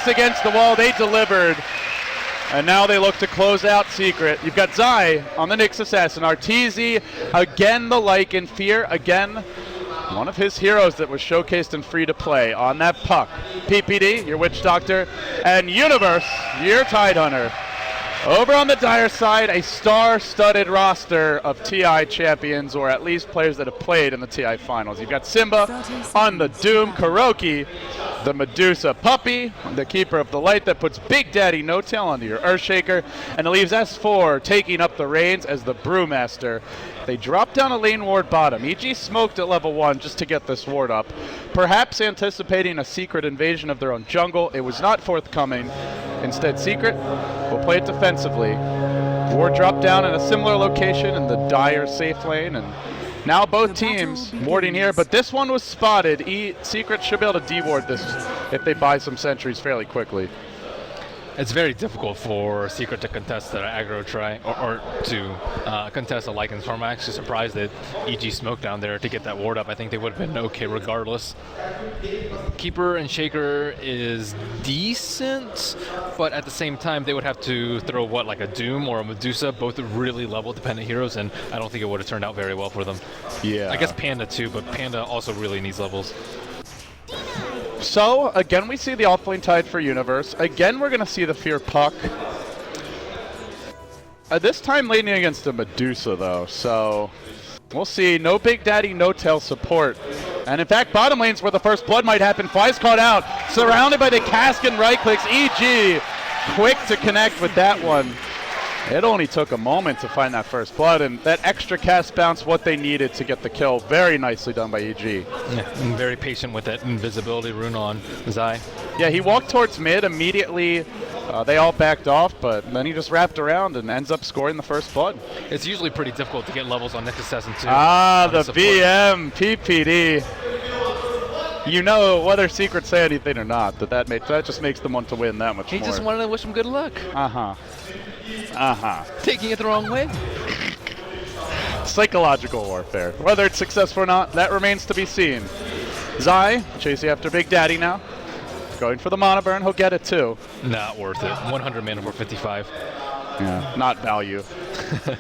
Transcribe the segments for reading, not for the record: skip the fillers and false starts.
backs against the wall. They delivered. And now they look to close out Secret. You've got Zai on the Nyx Assassin. Arteezy, again the Lycan. Fear, again, one of his heroes that was showcased in free-to-play on that puck. PPD, your Witch Doctor, and Universe, your Tidehunter. Over on the Dire side, a star-studded roster of TI champions, or at least players that have played in the TI finals. You've got Simba on the Doom, Kuroki, the Medusa Puppy, the Keeper of the Light that puts Big Daddy No Tail onto your Earthshaker, and it leaves S4 taking up the reins as the Brewmaster. They drop down a lane ward bottom. EG smoked at level 1 just to get this ward up, perhaps anticipating a Secret invasion of their own jungle. It was not forthcoming. Instead, Secret will play it defensively. Ward dropped down in a similar location in the Dire safe lane, and now both teams warding here, but this one was spotted. Secret should be able to de-ward this if they buy some sentries fairly quickly. It's very difficult for Secret to contest an aggro try, or to contest a Lycan Storm. I'm actually surprised that EG smoked down there to get that ward up. I think they would have been okay regardless. Keeper and Shaker is decent, but at the same time they would have to throw like a Doom or a Medusa, both really level dependent heroes, and I don't think it would have turned out very well for them. Yeah. I guess Panda too, but Panda also really needs levels. So, again, we see the offlane Tide for Universe. Again, we're going to see the Fear Puck. This time leaning against a Medusa, though, so we'll see. No Big Daddy, No Tail support. And in fact, bottom lane's where the first blood might happen. Fly's caught out, surrounded by the Kaskin right clicks. EG, quick to connect with that one. It only took a moment to find that first blood, and that extra cast bounce, what they needed to get the kill. Very nicely done by EG. Yeah, and very patient with that invisibility rune on Zai. Yeah, he walked towards mid immediately. They all backed off, but then he just wrapped around and ends up scoring the first blood. It's usually pretty difficult to get levels on Nyx Assassin too. Ah, the BM, PPD. You know, whether Secret say anything or not, that just makes them want to win that much more. He just wanted to wish him good luck. Taking it the wrong way. Psychological warfare. Whether it's successful or not, that remains to be seen. Zai, chasing after Big Daddy now. Going for the mana burn, he'll get it too. Not worth it. 100 mana for 55. Yeah, not value.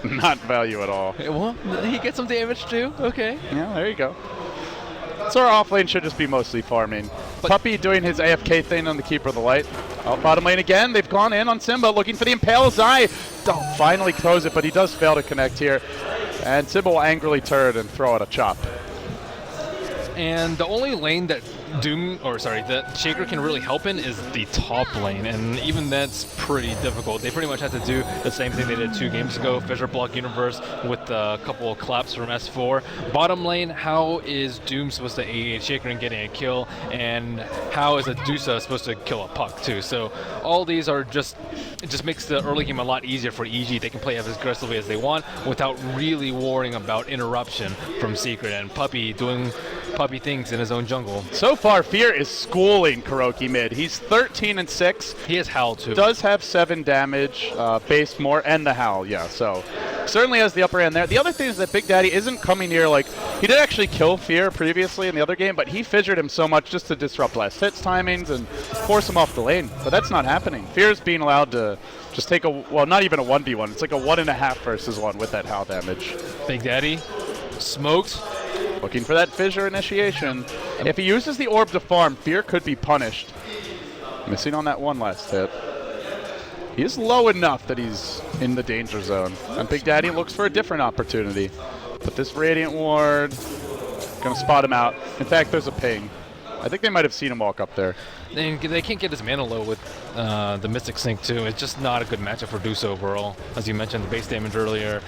Not value at all. Well, he gets some damage too. Okay. Yeah, there you go. So our offlane should just be mostly farming. But Puppy doing his AFK thing on the Keeper of the Light. Oh, bottom lane again. They've gone in on Simba, looking for the Impale. Zai finally throws it, but he does fail to connect here. And Simba will angrily turn and throw out a chop. And the only lane that that Shaker can really help in is the top lane, and even that's pretty difficult. They pretty much have to do the same thing they did 2 games ago, Fissure Block Universe with a couple of claps from S4. Bottom lane, how is Doom supposed to aid Shaker in getting a kill, and how is a Dusa supposed to kill a puck too? So all these are it just makes the early game a lot easier for EG. They can play as aggressively as they want without really worrying about interruption from Secret and Puppy doing Puppy things in his own jungle. So far, Fear is schooling Kuroki mid. He's 13-6. He has Howl too. Does have 7 damage, base more, and the Howl, yeah. So certainly has the upper hand there. The other thing is that Big Daddy isn't coming here like he did actually kill Fear previously in the other game, but he fissured him so much just to disrupt last hits timings and force him off the lane. But that's not happening. Fear's being allowed to just take not even a 1v1. It's like a 1.5 versus 1 with that Howl damage. Big Daddy smoked. Looking for that fissure initiation. If he uses the orb to farm, Fear could be punished. Missing on that one last hit. He is low enough that he's in the danger zone. And Big Daddy looks for a different opportunity. But this Radiant Ward, gonna spot him out. In fact, there's a ping. I think they might have seen him walk up there. And they can't get his mana low with the Mystic Sync too. It's just not a good matchup for Dusa overall. As you mentioned, the base damage earlier.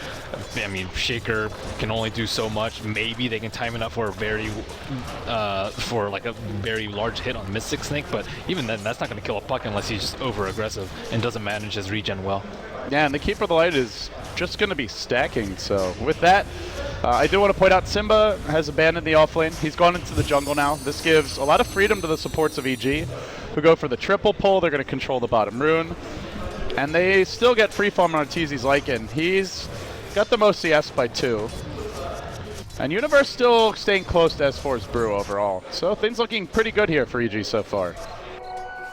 I mean, Shaker can only do so much. Maybe they can time it up for a very large hit on Mystic Sync, but even then, that's not going to kill a puck unless he's just over aggressive and doesn't manage his regen well. Yeah, and the Keeper of the Light is just going to be stacking. So with that, I do want to point out Simba has abandoned the offlane. He's gone into the jungle now. This gives a lot of freedom to the supports of EG, who go for the triple pull. They're going to control the bottom rune. And they still get free farm on Arteezy's Lycan. He's got the most CS by 2. And Universe still staying close to S4's Brew overall. So things looking pretty good here for EG so far.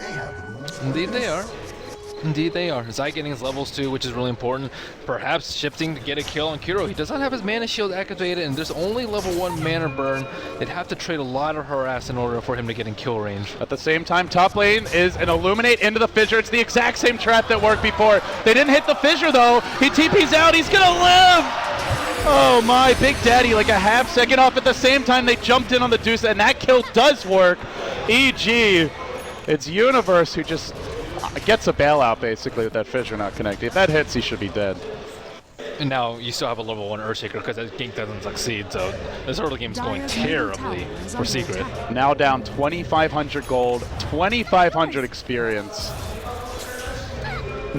They have Indeed they are. Indeed they are. Zai getting his levels too, which is really important. Perhaps shifting to get a kill on Kuro. He does not have his mana shield activated, and there's only level 1 mana burn. They'd have to trade a lot of harass in order for him to get in kill range. At the same time, top lane is an Illuminate into the fissure. It's the exact same trap that worked before. They didn't hit the fissure though. He TP's out. He's gonna live. Oh my, Big Daddy like a half second off. At the same time, they jumped in on the Deuce, and that kill does work. EG, it's Universe who just gets a bailout basically with that fissure not connected. If that hits, he should be dead. And now you still have a level 1 Earthshaker because that gank doesn't succeed, so this early game is going terribly for Secret. Now down 2,500 gold, 2,500 experience.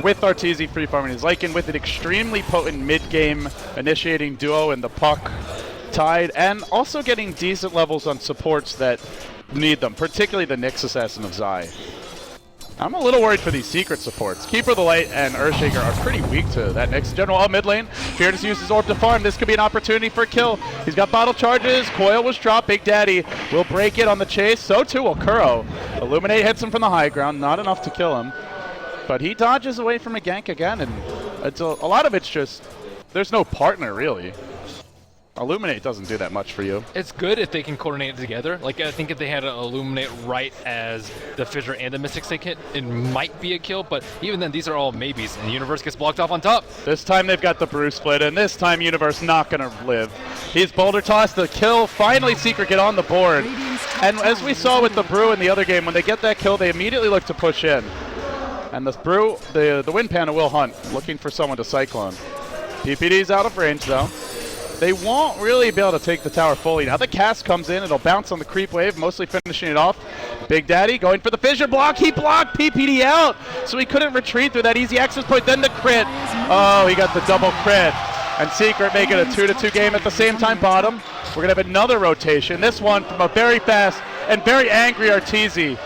With Arteezy free farming is Lycan with an extremely potent mid-game initiating duo in the Puck Tide, and also getting decent levels on supports that need them, particularly the Nyx Assassin of Zai. I'm a little worried for these secret supports. Keeper of the Light and Earthshaker are pretty weak to that Nyx. General mid lane. Fear just uses Orb to farm. This could be an opportunity for a kill. He's got bottle charges. Coil was dropped. Big Daddy will break it on the chase. So too will Kuro. Illuminate hits him from the high ground. Not enough to kill him. But he dodges away from a gank again. And it's a lot of it's just, there's no partner really. Illuminate doesn't do that much for you. It's good if they can coordinate it together. Like, I think if they had to Illuminate right as the Fissure and the Mystic Stake hit, it might be a kill, but even then, these are all maybes, and Universe gets blocked off on top. This time they've got the Brew split, and this time Universe not gonna live. He's Boulder Toss, the kill, finally Secret get on the board. And as we saw with the Brew in the other game, when they get that kill, they immediately look to push in. And the Brew, the Wind Panda will hunt, looking for someone to Cyclone. PPD's out of range though. They won't really be able to take the tower fully. Now the cast comes in, it'll bounce on the creep wave, mostly finishing it off. Big Daddy going for the fissure block. He blocked PPD out, so he couldn't retreat through that easy access point. Then the crit. Oh, he got the double crit. And Secret make it a 2-2 game at the same time bottom. We're gonna have another rotation. This one from a very fast and very angry Arteezy.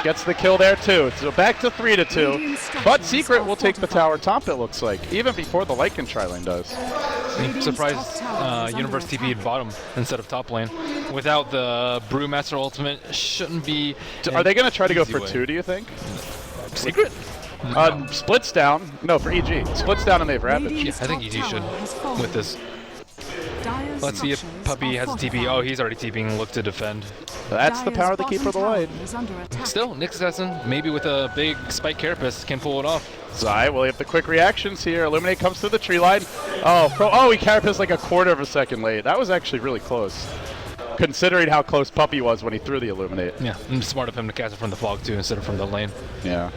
Gets the kill there too. So back to 3-2. But Secret will take the tower top, it looks like, even before the Lycan tri-lane does. I'm surprised Universe TP'd bottom instead of top lane. Without the Brewmaster ultimate, shouldn't be. Are they going to try to go for way. 2, do you think? Secret? Splits down. No, for EG. Splits down and they've Ravage. Yeah, I think EG should with this. Let's see if Puppy has a TP. Oh, he's already TPing. Look to defend. That's the power of the Keeper of the Light. Still, Nyx Assassin, maybe with a big Spike Carapace, can pull it off. Zai will have the quick reactions here. Illuminate comes through the tree line. Oh, he Carapaced like a quarter of a second late. That was actually really close, considering how close Puppy was when he threw the Illuminate. Yeah, and smart of him to cast it from the fog too, instead of from the lane. Yeah.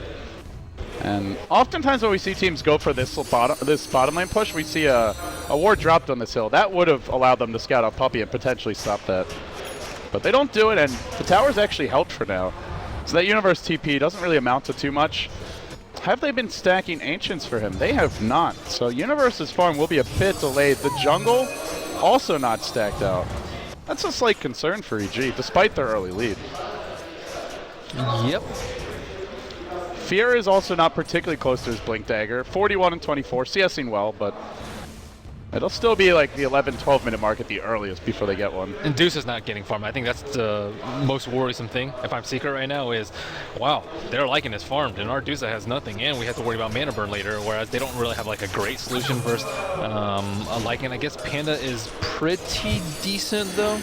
And oftentimes when we see teams go for this bottom lane push, we see a ward dropped on this hill. That would have allowed them to scout out Puppy and potentially stop that. But they don't do it, and the tower's actually helped for now. So that Universe TP doesn't really amount to too much. Have they been stacking Ancients for him? They have not. So Universe's farm will be a bit delayed. The jungle also not stacked out. That's a slight concern for EG, despite their early lead. Yep. Fear is also not particularly close to his Blink Dagger. 41 and 24, CSing well, but it'll still be like the 11-12 minute mark at the earliest before they get one. And Deuce is not getting farmed. I think that's the most worrisome thing, if I'm Secret right now, is, wow, their Lycan is farmed, and our Deuce has nothing, and we have to worry about mana burn later, whereas they don't really have like a great solution versus a Lycan. I guess Panda is pretty decent, though.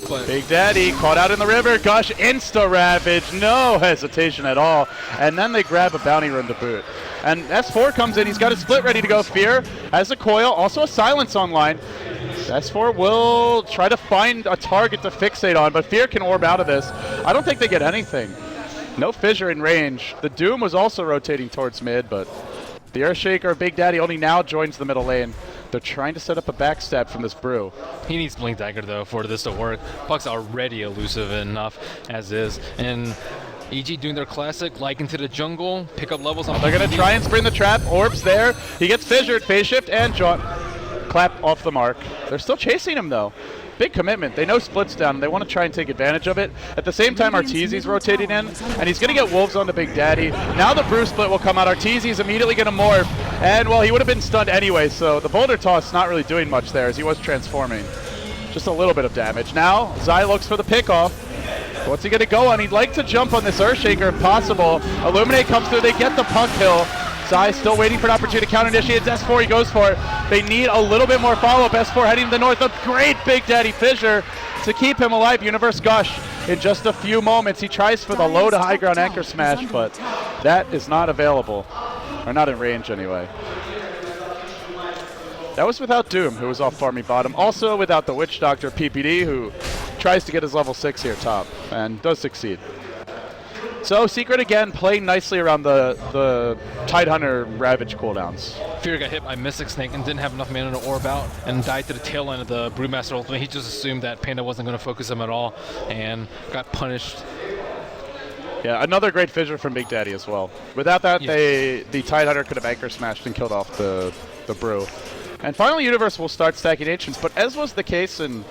But Big Daddy caught out in the river. Gush insta-ravage. No hesitation at all. And then they grab a bounty run to boot. And S4 comes in. He's got a split ready to go. Fear has a coil. Also a silence online. S4 will try to find a target to fixate on, but Fear can orb out of this. I don't think they get anything. No fissure in range. The Doom was also rotating towards mid, but the Earthshaker, Big Daddy, only now joins the middle lane. They're trying to set up a backstab from this Brew. He needs Blink Dagger, though, for this to work. Puck's already elusive enough as is. And EG doing their classic, Lycan to the jungle, pick up levels on. They're going to try and spring the trap. Orb's there. He gets fissured, phase shift, and jaunt. Clap off the mark. They're still chasing him, though. Big commitment. They know splits down, and they want to try and take advantage of it. At the same time, Arteezy's rotating in, and he's going to get Wolves on the Big Daddy. Now the Brew split will come out. Arteezy's immediately going to morph, and, well, he would have been stunned anyway, so the Boulder Toss not really doing much there as he was transforming. Just a little bit of damage. Now, Zai looks for the pickoff. What's he going to go on? He'd like to jump on this Earthshaker if possible. Illuminate comes through. They get the puck kill. Zai still waiting for an opportunity to counter-initiate. S4, he goes for it. They need a little bit more follow-up. S4 heading to the north. A great Big Daddy Fissure to keep him alive. Universe Gush in just a few moments. He tries for the low to high ground anchor smash, but that is not available. Or not in range anyway. That was without Doom, who was off farming bottom. Also without the Witch Doctor PPD, who tries to get his level 6 here top, and does succeed. So Secret again playing nicely around the Tidehunter Ravage cooldowns. Fear got hit by Mystic Snake and didn't have enough mana to orb out and died to the tail end of the Brewmaster ultimate. He just assumed that Panda wasn't going to focus him at all and got punished. Yeah, another great fissure from Big Daddy as well. Without that, the Tidehunter could have anchor smashed and killed off the Brew. And finally, Universe will start stacking Ancients, but as was the case in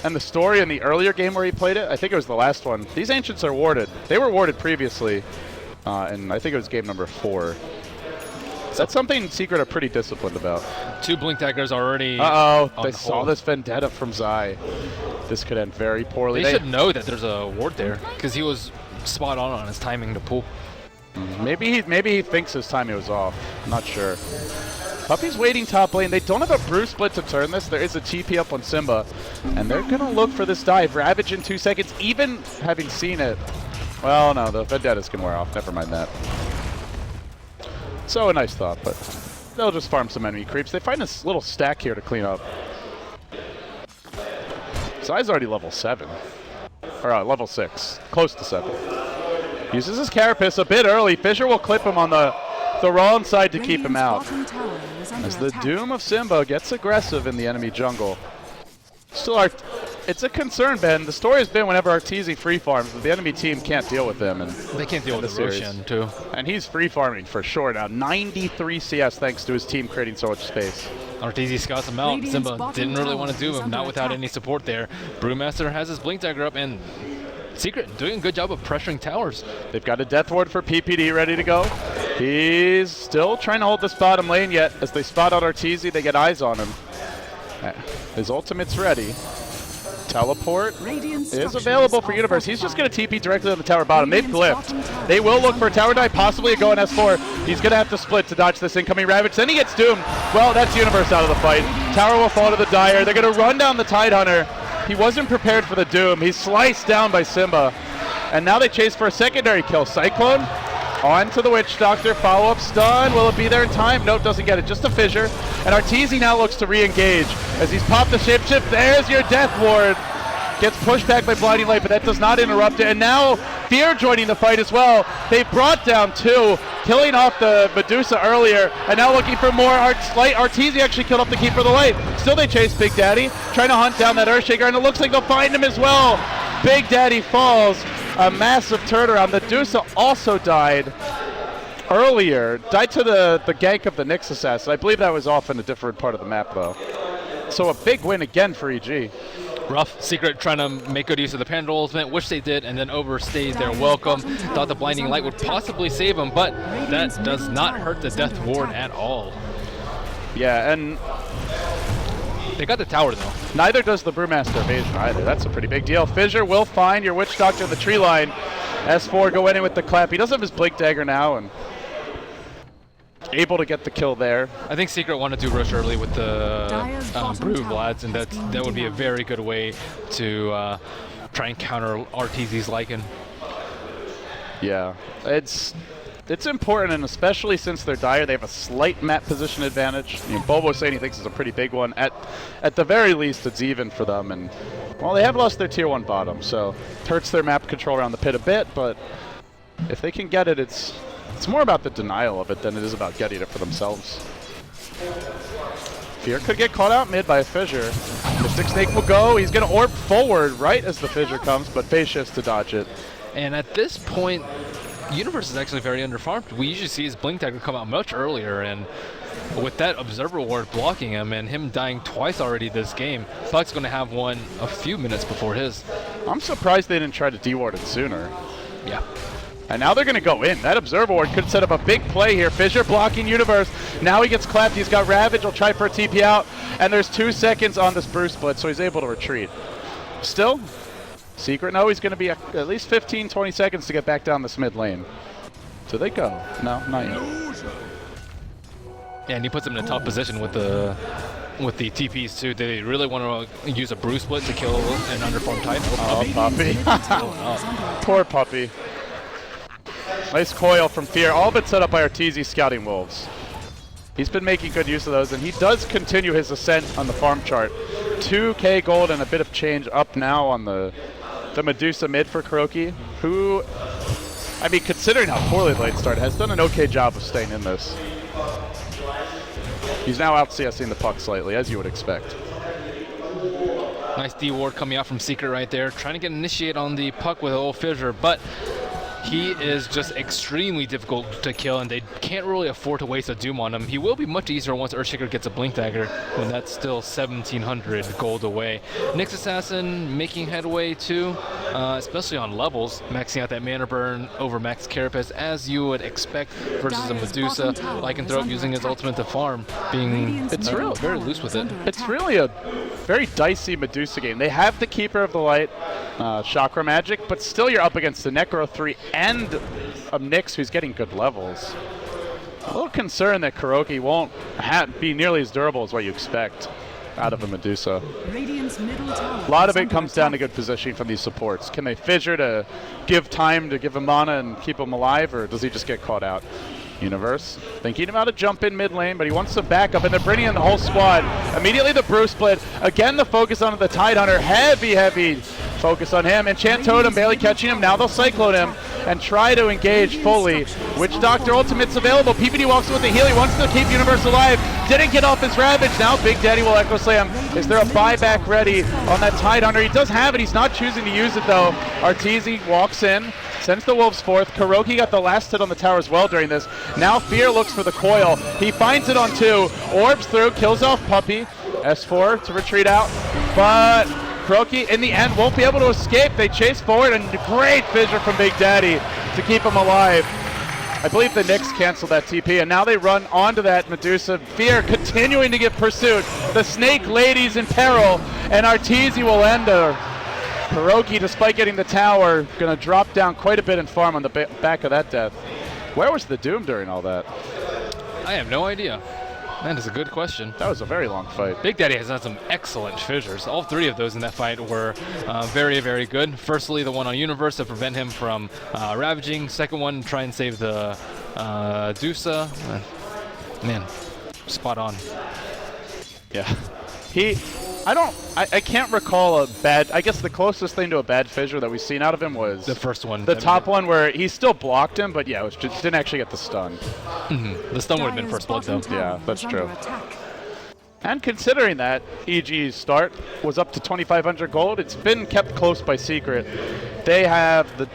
the story in the earlier game where he played it, I think it was the last one, these Ancients are warded. They were warded previously, and I think it was game number 4. That's something Secret are pretty disciplined about. 2 Blink Daggers already. Uh-oh, they saw this Vendetta from Zai. This could end very poorly. They should know that there's a ward there, because he was spot on his timing to pull. Maybe he thinks his timing was off. I'm not sure. Puppy's waiting top lane. They don't have a Brew split to turn this. There is a TP up on Simba, and they're going to look for this dive. Ravage in 2 seconds, even having seen it. Well, no, the Vendettas can wear off. Never mind that. So a nice thought, but they'll just farm some enemy creeps. They find this little stack here to clean up. Zai's already level 7. Or level 6. Close to 7. Uses his Carapace a bit early. Fissure will clip him on the wrong side to keep him out. As the Doom of Simba gets aggressive in the enemy jungle. Still, it's a concern, Ben. The story has been whenever Arteezy free farms, the enemy team can't deal with him. And they can't deal with the Roshan, too. And he's free farming for sure now. 93 CS thanks to his team creating so much space. Arteezy scouts him out. Simba didn't really want to do him, not without any support there. Brewmaster has his Blink Dagger up, and Secret doing a good job of pressuring towers. They've got a Death Ward for PPD ready to go. He's still trying to hold this bottom lane yet. As they spot out Arteezy, they get eyes on him. His ultimate's ready. Teleport is available for Universe. He's just going to TP directly on the tower bottom. They've glyphed. They will look for a tower dive, possibly a go on S4. He's going to have to split to dodge this incoming Ravage. Then he gets doomed. Well, that's Universe out of the fight. Tower will fall to the Dire. They're going to run down the Tidehunter. He wasn't prepared for the Doom. He's sliced down by Simba. And now they chase for a secondary kill. Cyclone on to the Witch Doctor. Follow-up stun. Will it be there in time? Nope, doesn't get it. Just a fissure. And Arteezy now looks to re-engage. As he's popped the shapeshift, there's your Death Ward. Gets pushed back by Blinding Light, but that does not interrupt it. And now Fear joining the fight as well. They've brought down 2, killing off the Medusa earlier, and now looking for more. Arteezy actually killed off the Keeper of the Light. Still they chase Big Daddy, trying to hunt down that Earthshaker, and it looks like they'll find him as well. Big Daddy falls. A massive turnaround. Medusa also died earlier. Died to the gank of the Nyx Assassin. I believe that was off in a different part of the map, though. So a big win again for EG. Rough. Secret trying to make good use of the Panda ultimate, which they did, and then overstayed their welcome. Thought the Blinding Light would possibly save him, but that does not hurt the Death Ward at all. Yeah, and they got the tower, though. Neither does the Brewmaster evasion either. That's a pretty big deal. Fissure will find your Witch Doctor in the tree line. S4 go in with the clap. He does have his Blink Dagger now, and able to get the kill there. I think Secret wanted to rush early with the Brew Vlads, and that would be a very good way to try and counter Arteezy's Lycan. Yeah, it's important, and especially since they're Dire, they have a slight map position advantage. You know, Bobo saying he thinks it's a pretty big one. At the very least, it's even for them. And well, they have lost their tier 1 bottom, so it hurts their map control around the pit a bit. But if they can get it, it's more about the denial of it than it is about getting it for themselves. Fear could get caught out mid by a fissure. Mystic Snake will go. He's going to orb forward right as the fissure comes, but phase shifts to dodge it. And at this point, Universe is actually very underfarmed. We usually see his Blink Dagger come out much earlier, and with that Observer Ward blocking him and him dying twice already this game, Buck's going to have one a few minutes before his. I'm surprised they didn't try to de-ward it sooner. Yeah. And now they're going to go in. That Observer Ward could set up a big play here. Fissure blocking Universe. Now he gets clapped. He's got Ravage. He'll try for a TP out. And there's 2 seconds on this Brew split, so he's able to retreat. Still, Secret, no, he's going to be at least 15, 20 seconds to get back down this mid lane. Do they go? No, not yet. Yeah, and he puts him in a tough position with the TPs too. They really want to use a brew split to kill an underfarmed Titan. Oh, Puppy. Poor Puppy. Nice coil from Fear, all but set up by Arteezy scouting wolves. He's been making good use of those, and he does continue his ascent on the farm chart. 2k gold and a bit of change up now on the Medusa mid for KuroKy, who, I mean, considering how poorly the late start, has done an okay job of staying in this. He's now out CSing the puck slightly, as you would expect. Nice D-ward coming out from Secret right there, trying to get initiate on the puck with a little fissure, but he is just extremely difficult to kill, and they can't really afford to waste a Doom on him. He will be much easier once Earthshaker gets a Blink Dagger, and that's still 1,700 gold away. Nyx Assassin making headway too, especially on levels, maxing out that mana burn over max Carapace, as you would expect, versus a Medusa. Lycanthrope using his ultimate to farm, being very loose with it. It's really a very dicey Medusa game. They have the Keeper of the Light, Chakra Magic, but still you're up against the Necro 3 and a Nyx who's getting good levels. A little concerned that KuroKy won't be nearly as durable as what you expect out of a Medusa. A lot of it comes down to good positioning from these supports. Can they fissure to give time to give him mana and keep him alive, or does he just get caught out? Universe thinking about a jump in mid lane, but he wants some backup, and they're bringing in the whole squad. Immediately the brew split. Again, the focus on the Tidehunter. Heavy focus on him. Enchant Totem barely catching him. Now they'll Cyclone him and try to engage fully. Witch Doctor ultimate's available. PPD walks with the heal. He wants to keep Universe alive. Didn't get off his Ravage. Now Big Daddy will Echo Slam. Is there a buyback ready on that Tidehunter? He does have it. He's not choosing to use it though. Arteezy walks in. Sends the Wolves forth. KuroKy got the last hit on the tower as well during this. Now Fear looks for the coil. He finds it on 2. Orbs through, kills off Puppy. S4 to retreat out. But KuroKy in the end won't be able to escape. They chase forward, and great fissure from Big Daddy to keep him alive. I believe the Nyx canceled that TP, and now they run onto that Medusa. Fear continuing to get pursuit. The Snake Lady's in peril, and Arteezy will end her. KuroKy, despite getting the tower, going to drop down quite a bit in farm on the back of that death. Where was the Doom during all that? I have no idea. That is a good question. That was a very long fight. Big Daddy has had some excellent fissures. All 3 of those in that fight were very good. Firstly, the one on Universe to prevent him from ravaging. Second one, try and save the Dusa. Man, spot on. Yeah. I can't recall a bad, I guess the closest thing to a bad fissure that we've seen out of him was the first one. The top one where he still blocked him, but yeah, it was just, didn't actually get the stun. The stun would have been first blood though. Yeah, that's true. And considering that EG's start was up to 2,500 gold, it's been kept close by Secret. They have the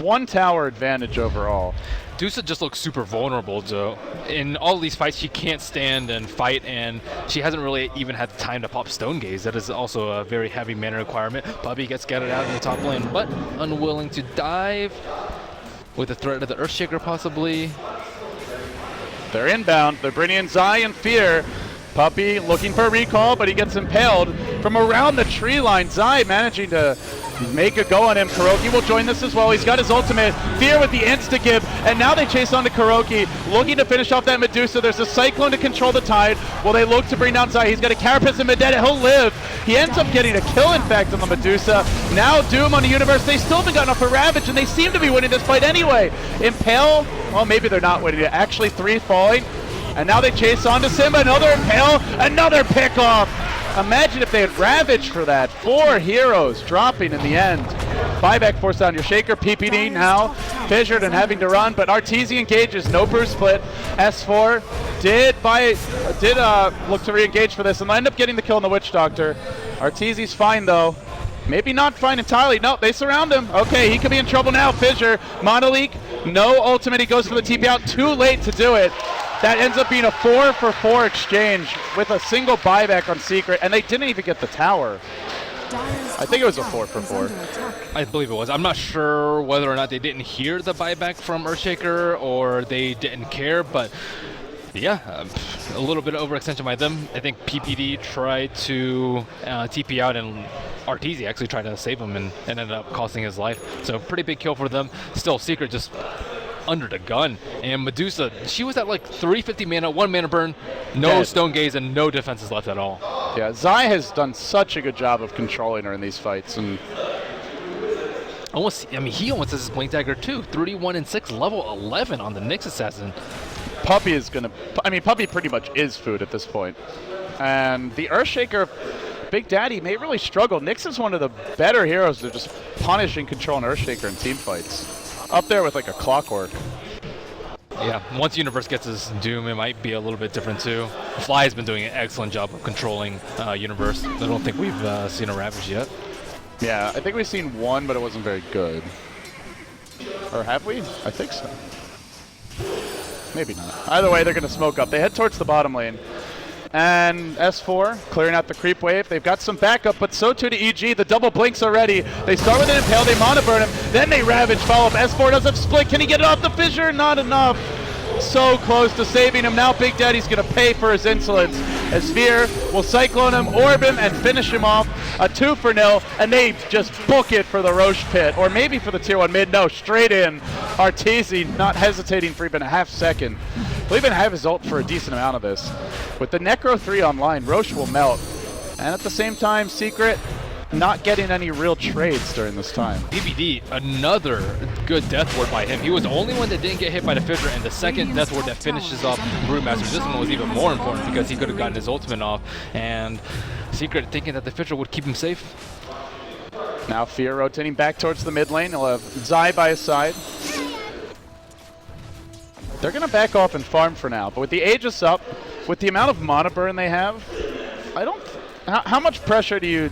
1 tower advantage overall. Dusa just looks super vulnerable, Joe. In all these fights, she can't stand and fight, and she hasn't really even had the time to pop Stone Gaze. That is also a very heavy mana requirement. Puppy gets scattered out in the top lane, but unwilling to dive with the threat of the Earthshaker possibly. They're inbound. They're bringing in Zai and Fear. Puppy looking for a recall, but he gets impaled from around the tree line. Zai managing to make a go on him. KuroKy will join this as well. He's got his ultimate. Fear with the insta-give, and now they chase on to KuroKy, looking to finish off that Medusa. There's a Cyclone to control the tide. Well, they look to bring down Zai. He's got a Carapace and Medetta. He'll live. He ends up getting a kill, in fact, on the Medusa. Now Doom on the Universe. They still haven't gotten off a Ravage, and they seem to be winning this fight anyway. Impale, well, maybe they're not winning it. Actually, 3 falling. And now they chase on to Simba, another impale, another pickoff. Imagine if they had Ravage for that. 4 heroes dropping in the end. Buyback force down your Shaker. PPD now fissured and having to run, but Arteezy engages, no brew split. S4 did look to re-engage for this and end up getting the kill on the Witch Doctor. Arteezy's fine though. Maybe not fine entirely. No, they surround him. Okay, he could be in trouble now. Fissure, Monolink, no ultimate. He goes for the TP out. Too late to do it. That ends up being a 4-for-4 exchange with a single buyback on Secret, and they didn't even get the tower. I think it was a 4-for-4. I believe it was. I'm not sure whether or not they didn't hear the buyback from Earthshaker or they didn't care, but Yeah, a little bit of overextension by them. I think PPD tried to TP out, and Arteezy actually tried to save him and ended up costing his life. So pretty big kill for them. Still, Secret just under the gun. And Medusa, she was at like 350 mana, 1 mana burn, no Dead. Stone Gaze, and no defenses left at all. Yeah, Zai has done such a good job of controlling her in these fights, and He almost has his Blink Dagger too. 31 and 6, level 11 on the Nyx Assassin. Puppy is gonna. I mean, Puppy pretty much is food at this point. And the Earthshaker, Big Daddy may really struggle. Nyx is one of the better heroes to just punish and control an Earthshaker in team fights. Up there with like a Clockwork. Yeah, once Universe gets his Doom, it might be a little bit different too. Fly has been doing an excellent job of controlling Universe. I don't think we've seen a Ravage yet. Yeah, I think we've seen one, but it wasn't very good. Or have we? I think so. Maybe not. Either way, they're going to smoke up. They head towards the bottom lane. And S4 clearing out the creep wave. They've got some backup, but so too to EG. The double blinks already. They start with an Impale, they Mana Burn him, then they Ravage, follow up. S4 does have Split. Can he get it off the fissure? Not enough. So close to saving him. Now Big Daddy's going to pay for his insolence. As Sphere will Cyclone him, Orb him, and finish him off. A 2-for-0, and they just book it for the Roche pit. Or maybe for the tier 1 mid. No, straight in. Arteezy not hesitating for even a half second. He'll even have his ult for a decent amount of this. With the Necro 3 online, Roche will melt. And at the same time, Secret not getting any real trades during this time. PPD, another good Death Ward by him. He was the only one that didn't get hit by the Fissure, and the second Death Ward that finishes off Brewmaster. This one was even more important because he could have gotten his ultimate off, and Secret thinking that the Fissure would keep him safe. Now Fear rotating back towards the mid lane. He'll have Zai by his side. They're going to back off and farm for now, but with the Aegis up, with the amount of mana burn they have, I don't... How much pressure do you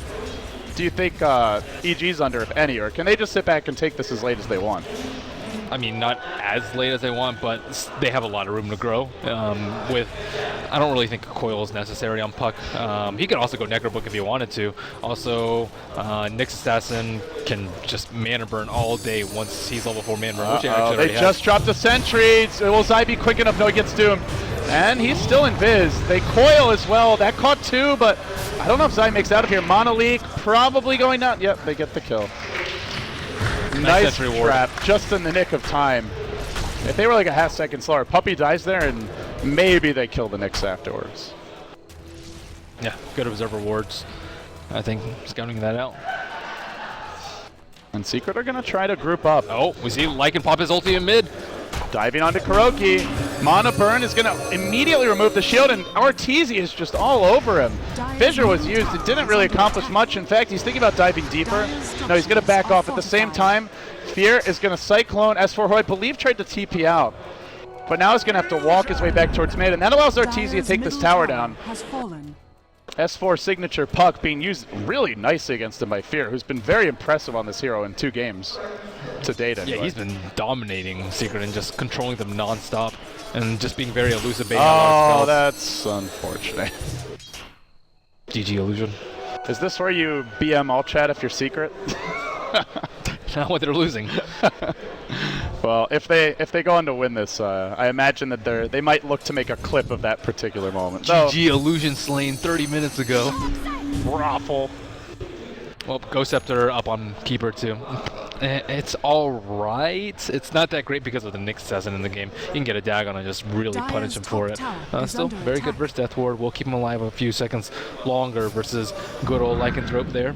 think EG's under, if any, or can they just sit back and take this as late as they want? I mean, not as late as they want, but they have a lot of room to grow. I don't really think a coil is necessary on Puck. He could also go Necrobook if he wanted to. Also, Nyx Assassin can just mana burn all day once he's level 4 mana burn, which he actually they already just has. dropped a sentry. Will Zai be quick enough? No, he gets doomed. And he's still in Viz. They coil as well. That caught 2, but I don't know if Zai makes out of here. Mono Leak probably going down. Yep, they get the kill. Nice trap, just in the nick of time. If they were like a half second slower, Puppy dies there, and maybe they kill the Nyx afterwards. Yeah, good Observer wards. I think scouting that out. And Secret are going to try to group up. Oh, we see Lycan pop his ulti in mid. Diving onto Kuroki. Mana Burn is going to immediately remove the shield, and Arteezy is just all over him. Fissure was used. It didn't really accomplish much. In fact, he's thinking about diving deeper. No, he's going to back off. At the same time, Fear is going to Cyclone S4, who I believe tried to TP out. But now he's going to have to walk his way back towards mid, and that allows Arteezy to take this tower down. S4 signature Puck being used really nicely against him by Fear, who's been very impressive on this hero in 2 games to date. Anyway. Yeah, he's been dominating Secret and just controlling them non-stop and just being very elusive. Oh, that's unfortunate. GG Illusion. Is this where you BM all chat if you're Secret? Not what they're losing. Well, if they go on to win this, I imagine that they might look to make a clip of that particular moment. GG Illusion slain 30 minutes ago. Raffle. Well, Ghost Scepter up on Keeper too. It's alright. It's not that great because of the Nyx Assassin in the game. You can get a Dagon and just really punish him for it. Still, very good versus Death Ward. We'll keep him alive a few seconds longer versus good old Lycanthrope there.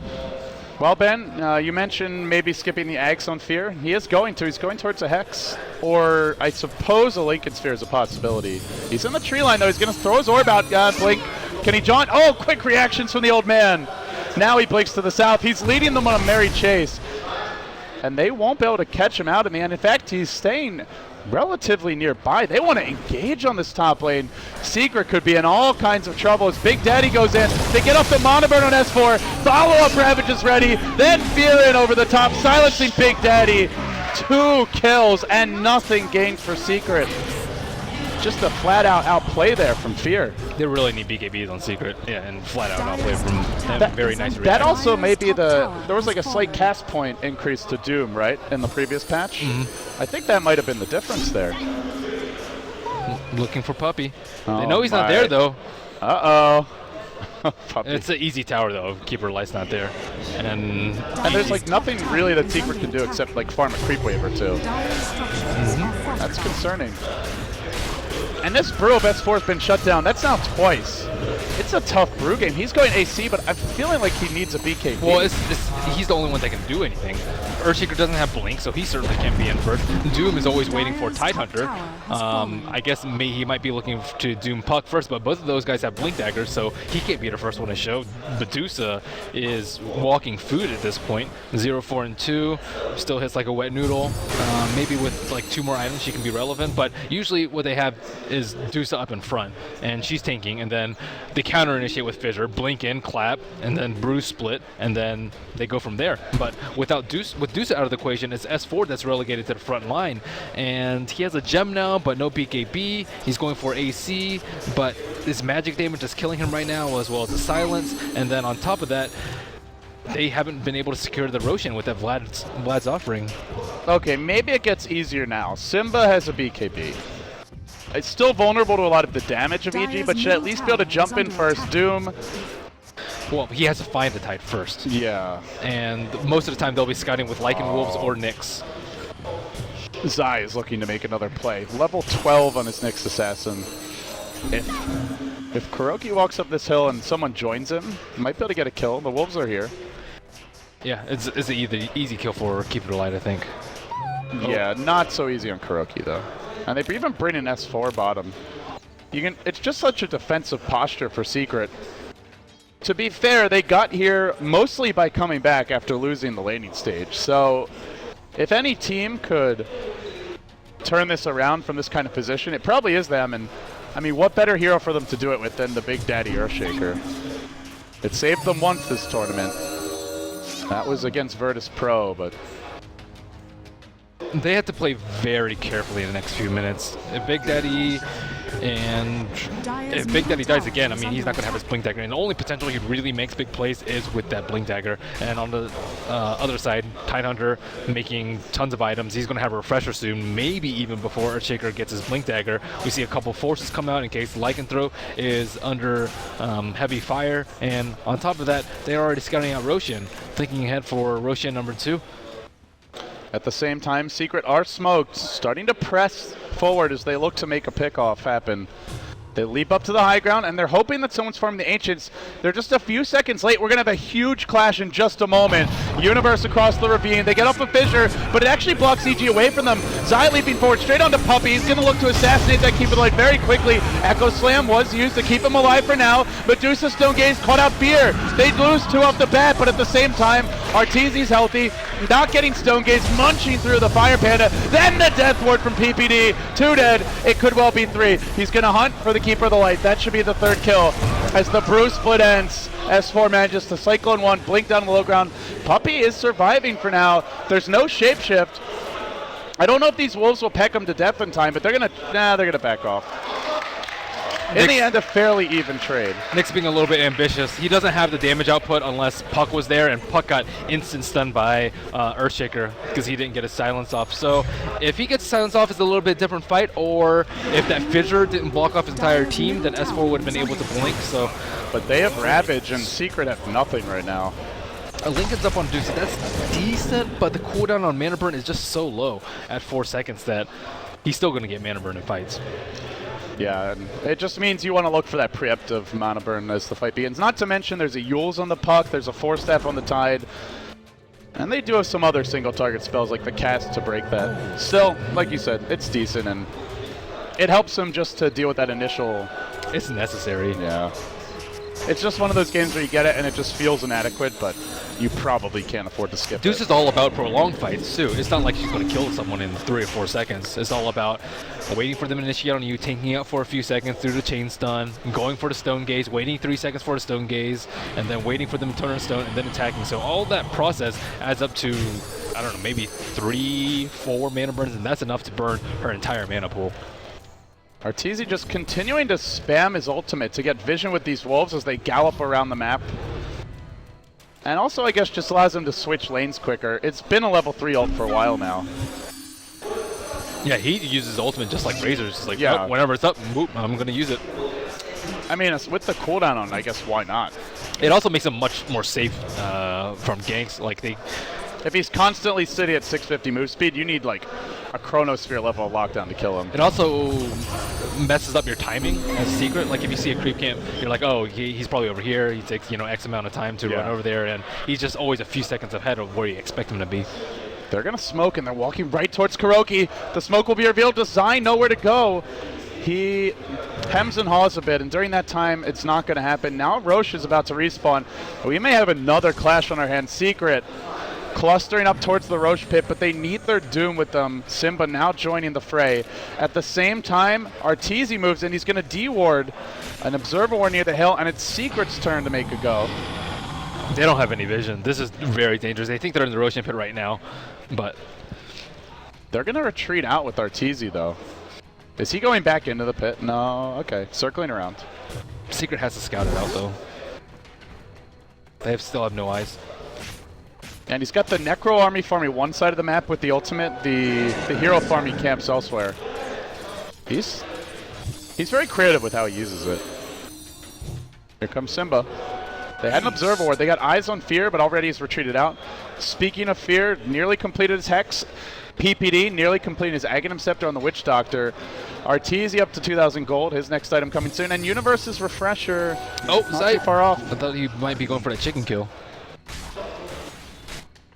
Well, Ben, you mentioned maybe skipping the Ags on Fear. He is going to. He's going towards a Hex. Or, I suppose, a Lincoln Sphere is a possibility. He's in the tree line, though. He's going to throw his orb out. Blink. Can he jaunt? Oh, quick reactions from the old man. Now he blinks to the south. He's leading them on a merry chase. And they won't be able to catch him out in the end. In fact, he's staying relatively nearby. They want to engage on this top lane. Secret could be in all kinds of trouble as Big Daddy goes in. They get off the Mana Burn on S4. Follow-up Ravage is ready. Then Fear in over the top, silencing Big Daddy. 2 kills and nothing gained for Secret. Just a flat-out outplay there from Fear. They really need BKBs on Secret. Yeah, and flat-out outplay from them. Very nice reaction. That also may be there was like a slight cast point increase to Doom, right, in the previous patch? I think that might have been the difference there. Looking for Puppy. Oh They know he's not my. there, though. Uh-oh. Puppy. It's an easy tower, though. Keeper Light's not there. And There's like nothing really that Secret can do except like farm a creep wave or two. That's concerning. And this Brew of S4 has been shut down. That's now twice. It's a tough Brew game. He's going AC, but I'm feeling like he needs a BKB. Well, he's the only one that can do anything. Earthshaker doesn't have Blink, so he certainly can't be in first. Doom is always waiting for Tidehunter. I guess he might be looking to Doom Puck first, but both of those guys have Blink Daggers, so he can't be the first one to show. Medusa is walking food at this point. 0, 4, and 2. Still hits like a wet noodle. Maybe with like 2 more items she can be relevant, but usually what they have is Medusa up in front, and she's tanking, and then they counter initiate with Fissure, blink in, clap, and then Bruise split, and then they go from there. But with Dusa out of the equation, it's S4 that's relegated to the front line, and he has a gem now, but no BKB. He's going for AC, but his magic damage is killing him right now, as well as the silence, and then on top of that, they haven't been able to secure the Roshan with that Vlad's offering. Okay, maybe it gets easier now. Simba has a BKB. It's still vulnerable to a lot of the damage of EG, but should at least be able to jump in first. Doom. Well, he has to find the Tide first. Yeah. And most of the time they'll be scouting with Lycan Wolves or Nyx. Zai is looking to make another play. Level 12 on his Nyx Assassin. If Kuroki walks up this hill and someone joins him, he might be able to get a kill. The Wolves are here. Yeah, it's an easy kill for Keeper Light, I think. Yeah, not so easy on Kuroki, though. And they even bring in S4 bottom. It's just such a defensive posture for Secret. To be fair, they got here mostly by coming back after losing the laning stage. So if any team could turn this around from this kind of position, it probably is them. And I mean, what better hero for them to do it with than the Big Daddy Earthshaker? It saved them once this tournament. That was against Virtus Pro, but they have to play very carefully in the next few minutes. If Big Daddy dies again, I mean, he's not going to have his Blink Dagger. And the only potential he really makes big plays is with that Blink Dagger. And on the other side, Tidehunter making tons of items. He's going to have a Refresher soon, maybe even before Earthshaker gets his Blink Dagger. We see a couple forces come out in case Lycanthrope is under heavy fire. And on top of that, they're already scouting out Roshan, thinking ahead for Roshan number 2. at the same time, Secret are smoked, starting to press forward as they look to make a pickoff happen. They leap up to the high ground, and they're hoping that someone's farming the Ancients. They're just a few seconds late. We're going to have a huge clash in just a moment. Universe across the ravine. They get off a Fissure, but it actually blocks EG away from them. Zai leaping forward straight onto Puppy. He's going to look to assassinate that Keeper Light very quickly. Echo Slam was used to keep him alive for now. Medusa Stone Gaze caught out Beer. They lose two off the bat, but at the same time, Arteezy's healthy, not getting Stone Gaze, munching through the Fire Panda. Then the Death Ward from PPD. 2 dead. It could well be 3. He's going to hunt for the Keeper of the Light. That should be the 3rd kill. As the Brew split ends, S4 manages to cycle in 1, blink down the low ground. Puppy is surviving for now. There's no shapeshift. I don't know if these wolves will peck him to death in time, but they're gonna back off. In the end, a fairly even trade. Nick's being a little bit ambitious. He doesn't have the damage output unless Puck was there, and Puck got instant stunned by Earthshaker because he didn't get his silence off. So if he gets silence off, it's a little bit different fight, or if that Fissure didn't block off his entire team, then S4 would have been able to blink. So, but they have Ravage, and Secret have nothing right now. Lincoln's up on Deuce. That's decent, but the cooldown on Mana Burn is just so low at 4 seconds that he's still going to get Mana Burn in fights. Yeah, and it just means you want to look for that preemptive Mana Burn as the fight begins. Not to mention there's a Yules on the Puck, there's a Force Staff on the Tide, and they do have some other single target spells like the Cast to break that. Still, like you said, it's decent, and it helps them just to deal with that initial... It's necessary. Yeah. It's just one of those games where you get it and it just feels inadequate, but you probably can't afford to skip Deuce it. is all about prolonged fights, too. It's not like she's going to kill someone in 3 or 4 seconds. It's all about waiting for them to initiate on you, tanking out for a few seconds through the chain stun, going for the Stone Gaze, waiting 3 seconds for the Stone Gaze, and then waiting for them to turn on Stone, and then attacking. So all that process adds up to, I don't know, maybe 3, 4 mana burns, and that's enough to burn her entire mana pool. Arteezy just continuing to spam his ultimate to get vision with these wolves as they gallop around the map. And also, I guess, just allows him to switch lanes quicker. It's been a level 3 ult for a while now. Yeah, he uses ultimate just like Razor's. Just like, Yeah. "Oh, whenever it's up, whoop, I'm going to use it. I mean, with the cooldown on, I guess why not? It also makes him much more safe from ganks. Like If he's constantly sitting at 650 move speed, you need like a Chronosphere level of lockdown to kill him. it also messes up your timing as a secret. Like if you see a creep camp, you're like, oh, he's probably over here. He takes X amount of time to run over there, and he's just always a few seconds ahead of where you expect him to be. They're going to smoke, and they're walking right towards Kuroki. The smoke will be revealed. Design nowhere to go. He hems and haws a bit, and during that time, it's not going to happen. Now Roche is about to respawn. We may have another clash on our hands. Secret clustering up towards the Roche pit, but they need their Doom with them. Simba now joining the fray. At the same time, Arteezy moves in. He's going to de-ward an Observer Ward near the hill, and it's Secret's turn to make a go. They don't have any vision. This is very dangerous. They think they're in the Roshan pit right now, but they're going to retreat out with Arteezy, though. Is he going back into the pit? No. Okay. Circling around. Secret has to scout it out, though. They still have no eyes. And he's got the Necro army farming one side of the map with the ultimate, the hero farming camps elsewhere. He's very creative with how he uses it. Here comes Simba. They had an Observer Ward. They got eyes on Fear, but already he's retreated out. Speaking of Fear, nearly completed his Hex. PPD nearly completing his Aghanim Scepter on the Witch Doctor. Arteezy up to 2,000 gold. His next item coming soon. And Universe's Refresher. Oh, not too far off. I thought he might be going for that chicken kill.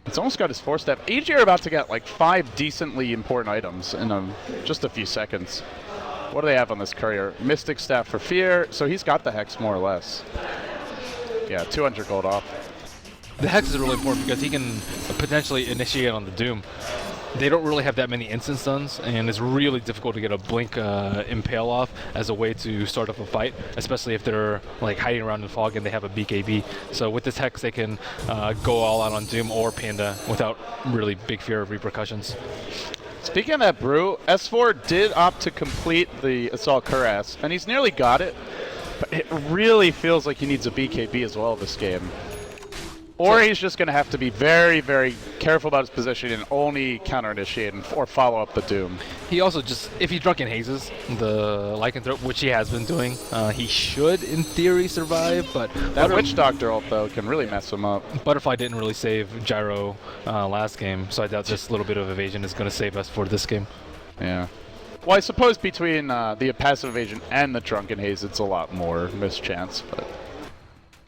It's almost got his 4-step. EG are about to get like 5 decently important items in just a few seconds. What do they have on this courier? Mystic Staff for Fear. So he's got the Hex more or less. Yeah, 200 gold off. The Hex is really important because he can potentially initiate on the Doom. They don't really have that many instant stuns, and it's really difficult to get a Blink Impale off as a way to start up a fight, especially if they're like hiding around in fog and they have a BKB. So with this Hex, they can go all out on Doom or Panda without really big fear of repercussions. Speaking of that brew, S4 did opt to complete the Assault Cuirass, and he's nearly got it, but it really feels like he needs a BKB as well this game. Or he's just going to have to be very, very careful about his position and only counter-initiate or follow up the Doom. He also just, if he drunken hazes the Lycanthrope, which he has been doing, he should, in theory, survive, but... That Witch Doctor ult, though, can really mess him up. Butterfly didn't really save Gyro last game, so I doubt just a little bit of evasion is going to save us for this game. Yeah. Well, I suppose between the passive evasion and the drunken haze, it's a lot more mischance, but...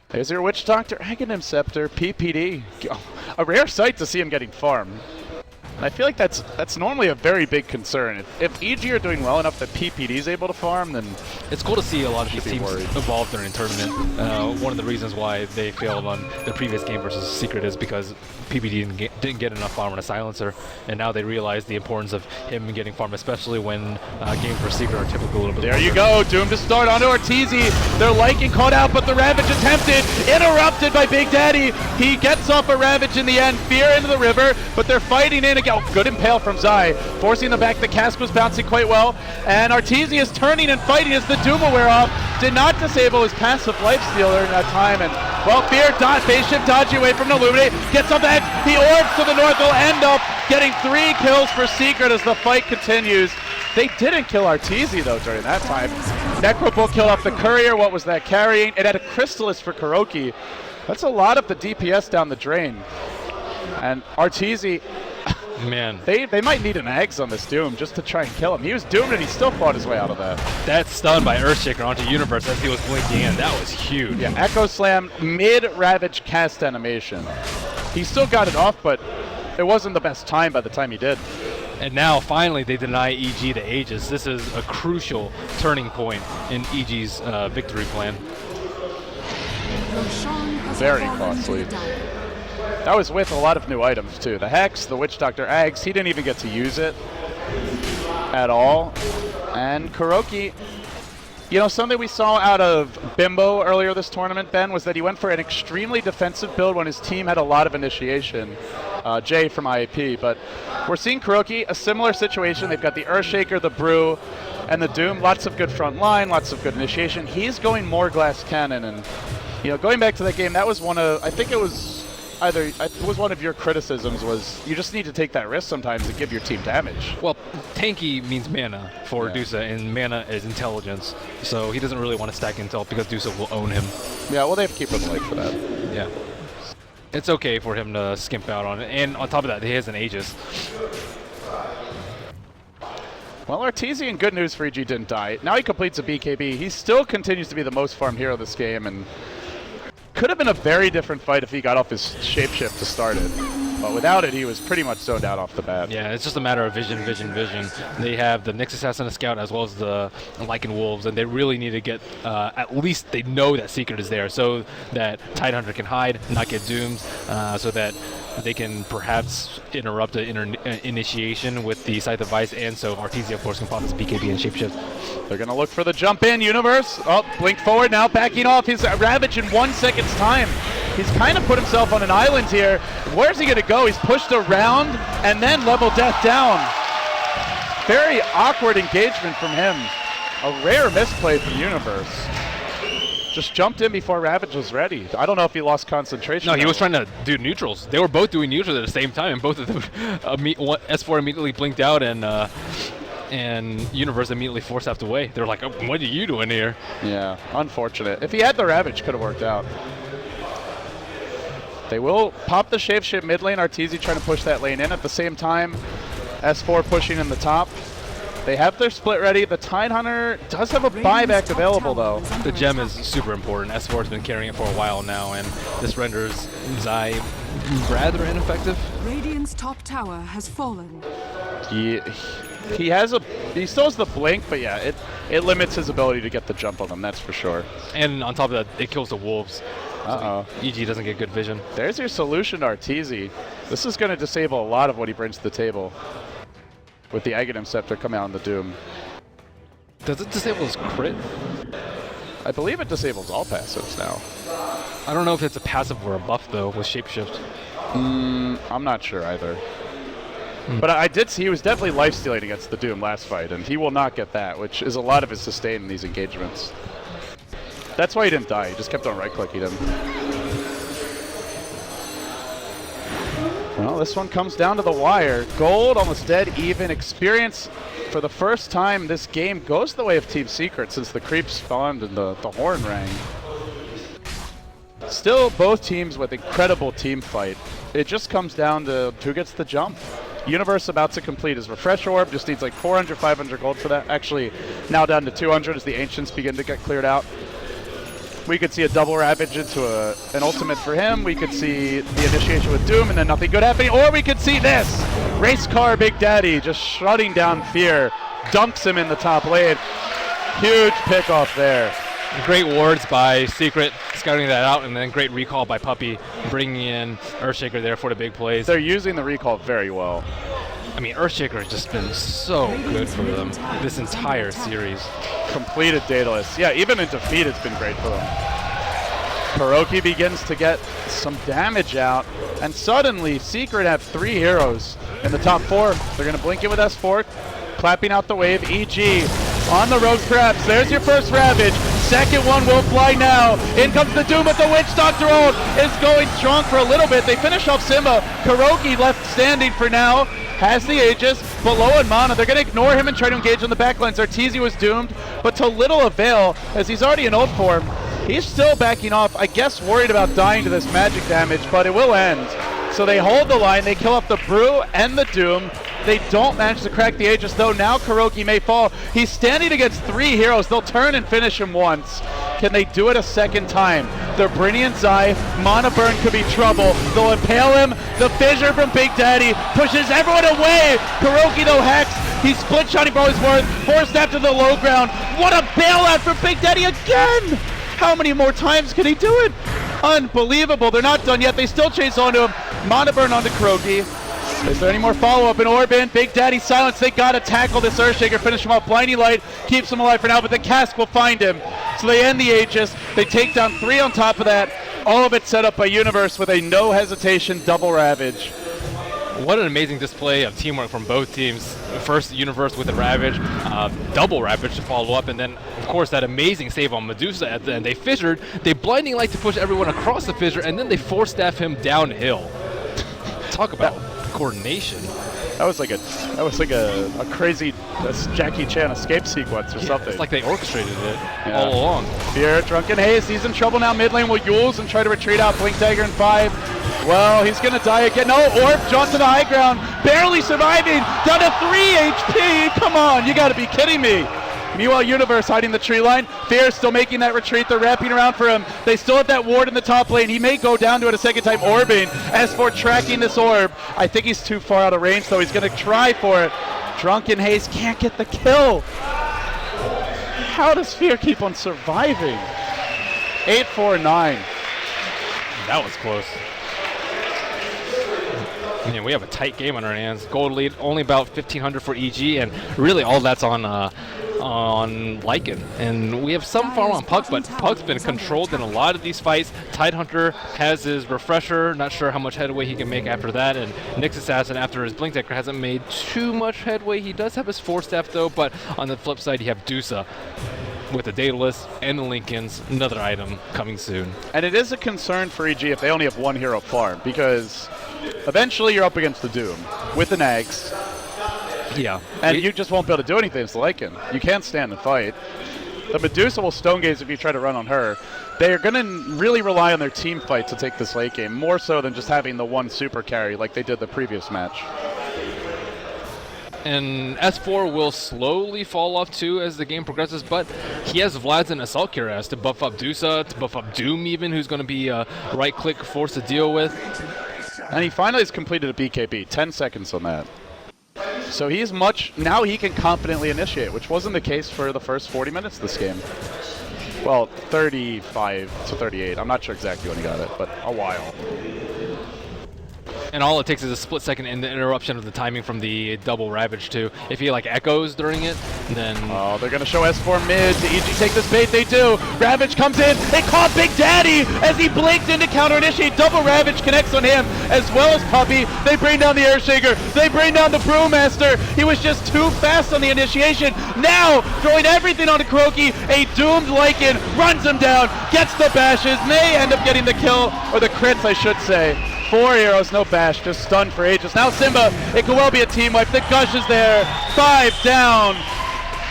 There's your Witch Doctor, Aghanim Scepter, PPD. A rare sight to see him getting farmed. And I feel like that's normally a very big concern. If EG are doing well enough that PPD is able to farm, then it's cool to see a lot of these teams worried. evolve during tournament. One of the reasons why they failed on the previous game versus Secret is because PPD didn't get enough farm on a silencer, and now they realize the importance of him getting farm, especially when games for Secret are typically a little bit there longer. you go, Doom to start onto Arteezy. They're liking caught out, but the Ravage attempted, interrupted by Big Daddy. He gets off a Ravage in the end, Fear into the river, but they're fighting in again. Good impale from Zai, forcing them back. The cask was bouncing quite well, and Arteezy is turning and fighting as the Doom will wear off. Did not disable his passive lifesteal during that time, and well, Fear base ship dodging away from the Illuminate, gets on the edge. He orbs to the north, will end up getting 3 kills for Secret as the fight continues. They didn't kill Arteezy though during that time. Necrobook killed off the courier. What was that carrying? It had a Chrysalis for Kuroki. That's a lot of the DPS down the drain. And Arteezy, man, they might need an Eggs on this Doom just to try and kill him. He was doomed and he still fought his way out of that. That stun by Earthshaker onto Universe as he was blinking in, that was huge. Yeah, Echo Slam mid-Ravage cast animation. He still got it off, but it wasn't the best time by the time he did. And now, finally, they deny EG the Aegis. This is a crucial turning point in EG's victory plan. Very costly. That was with a lot of new items, too. The Hex, the Witch Doctor Ags, he didn't even get to use it at all. And Kuroki, you know, something we saw out of Bimbo earlier this tournament, Ben, was that he went for an extremely defensive build when his team had a lot of initiation. Jay from IAP, but we're seeing Kuroki, a similar situation. They've got the Earthshaker, the Brew, and the Doom. Lots of good front line, lots of good initiation. He's going more Glass Cannon, and you know, going back to that game, that was one of, I think it was was one of your criticisms was you just need to take that risk sometimes and give your team damage. Well, tanky means mana for Dusa, and mana is intelligence. So he doesn't really want to stack intel because Dusa will own him. Yeah, well, they have Keeper of the Lake for that. Yeah. It's okay for him to skimp out on it. And on top of that, he has an Aegis. Well, Artesian, good news for EG, didn't die. Now he completes a BKB. He still continues to be the most farmed hero this game, and could have been a very different fight if he got off his shapeshift to start it. But without it, he was pretty much zoned out off the bat. Yeah, it's just a matter of vision. They have the Nyx Assassin Scout as well as the Lycan Wolves, and they really need to get, at least they know that Secret is there so that Tidehunter can hide, not get doomed, so that they can perhaps interrupt the initiation with the Scythe of Vice, and so Artesia, of course, can pop his BKB and shapeshift. They're going to look for the jump in, Universe. Oh, blink forward now, backing off his Ravage in 1 second's time. He's kind of put himself on an island here. Where's he going to go? He's pushed around and then level death down. Very awkward engagement from him. A rare misplay from Universe. Just jumped in before Ravage was ready. I don't know if he lost concentration. No, he was trying to do neutrals. They were both doing neutrals at the same time, and both of them, S4 immediately blinked out, and Universe immediately forced out the way. They're like, oh, what are you doing here? Yeah, unfortunate. If he had the Ravage, could have worked out. They will pop the shapeshift mid lane. Artesia trying to push that lane in. At the same time, S4 pushing in the top. They have their split ready. The Tidehunter does have a buyback available, though. The gem is super important. S4 has been carrying it for a while now, and this renders Zai rather ineffective. Radiant's top tower has fallen. He still has the blink, but yeah, it limits his ability to get the jump on them, that's for sure. And on top of that, it kills the wolves. Uh-oh. So EG doesn't get good vision. There's your solution to Artesia. This is going to disable a lot of what he brings to the table. With the Aghanim Scepter coming out on the Doom. Does it disable his crit? I believe it disables all passives now. I don't know if it's a passive or a buff, though, with Shapeshift. I'm not sure either. But I did see he was definitely lifestealing against the Doom last fight, and he will not get that, which is a lot of his sustain in these engagements. That's why he didn't die. He just kept on right-clicking him. Well, this one comes down to the wire. Gold almost dead even. Experience for the first time this game goes the way of Team Secret since the creep spawned and the horn rang. Still both teams with incredible team fight. It just comes down to who gets the jump. Universe about to complete his refresh orb, just needs like 400, 500 gold for that. Actually, now down to 200 as the Ancients begin to get cleared out. We could see a double Ravage into an ultimate for him. We could see the initiation with Doom and then nothing good happening. Or we could see this. Race Car Big Daddy just shutting down Fear. Dunks him in the top lane. Huge pick off there. Great wards by Secret, scouting that out, and then great recall by Puppy, bringing in Earthshaker there for the big plays. They're using the recall very well. I mean, Earthshaker has just been so good for them this entire series. Completed Daedalus. Yeah, even in defeat, it's been great for them. Kuroki begins to get some damage out, and suddenly Secret have 3 heroes in the top 4. They're going to blink it with S4, clapping out the wave. EG on the Rogue Traps. There's your first Ravage. Second one will fly now. In comes the Doom, but the Witch Doctor ult is going strong for a little bit. They finish off Simba. Kuroki left standing for now. Has the Aegis, below in mana. They're going to ignore him and try to engage on the backlines. Artesia was doomed, but to little avail as he's already in ult form. He's still backing off, I guess worried about dying to this magic damage, but it will end. So they hold the line, they kill off the Brew and the Doom. They don't manage to crack the Aegis, though now Kuroki may fall. He's standing against 3 heroes. They'll turn and finish him once. Can they do it a second time? They're Brinian Zai. Mana Burn could be trouble. They'll impale him. The Fissure from Big Daddy pushes everyone away. Kuroki, though, hacks. He split shotting for his worth. Forced after the low ground. What a bailout for Big Daddy again! How many more times can he do it? Unbelievable. They're not done yet. They still chase onto him. Mana Burn onto Kuroki. Is there any more follow-up in Orban? Big Daddy silence. They got to tackle this Earthshaker, finish him off. Blinding Light keeps him alive for now, but the Cask will find him. So they end the Aegis. They take down 3 on top of that. All of it set up by Universe with a no hesitation double Ravage. What an amazing display of teamwork from both teams. First, Universe with the Ravage, double Ravage to follow up, and then of course, that amazing save on Medusa at the end. They fissured, they blinding light to push everyone across the fissure, and then they force staff him downhill. Talk about coordination. That was like a crazy Jackie Chan escape sequence or something. It's like they orchestrated it all along. Here, Drunken Haze, he's in trouble now. Mid lane will Yules and try to retreat out. Blink Dagger in 5. Well, he's gonna die again. No, Orb jaunt to the high ground, barely surviving. Down to 3 HP. Come on, you gotta be kidding me. Meanwhile, Universe hiding the tree line. Fear still making that retreat. They're wrapping around for him. They still have that ward in the top lane. He may go down to it a second time, orbing. As for tracking this orb, I think he's too far out of range, so he's going to try for it. Drunken Haze can't get the kill. How does Fear keep on surviving? 8-4-9. That was close. Man, we have a tight game on our hands. Gold lead, only about 1,500 for EG, and really all that's on Lycan. And we have some farm on Puck, but Puck's been controlled in a lot of these fights. Tidehunter has his refresher, not sure how much headway he can make after that, and Nyx Assassin, after his Blink Decker, hasn't made too much headway. He does have his Force Staff though, but on the flip side, you have Dusa with the Daedalus and the Lincolns, another item coming soon. And it is a concern for EG if they only have one hero farm, because eventually you're up against the Doom with the Nags. Yeah. And you just won't be able to do anything as Lycan. You can't stand and fight. The Medusa will stone gaze if you try to run on her. They are going to really rely on their team fight to take this late game, more so than just having the one super carry like they did the previous match. And S4 will slowly fall off too as the game progresses, but he has Vlad's and Assault Cuirass to buff up Dusa, to buff up Doom even, who's going to be a right-click force to deal with. And he finally has completed a BKB, 10 seconds on that. So he's now he can confidently initiate, which wasn't the case for the first 40 minutes of this game. Well, 35 to 38. I'm not sure exactly when he got it, but a while. And all it takes is a split second in the interruption of the timing from the double Ravage too. If he like echoes during it, then... Oh, they're going to show S4 mid. To EG take this bait? They do. Ravage comes in. They caught Big Daddy as he blinked in to counter initiate. Double Ravage connects on him as well as Puppy. They bring down the Airshaker. They bring down the Brewmaster. He was just too fast on the initiation. Now, throwing everything onto Kuroki. A doomed Lycan runs him down, gets the bashes, may end up getting the kill, or the crits, I should say. 4 heroes, no bash, just stunned for ages. Now Simba, it could well be a team wipe. The Gush is there, 5 down.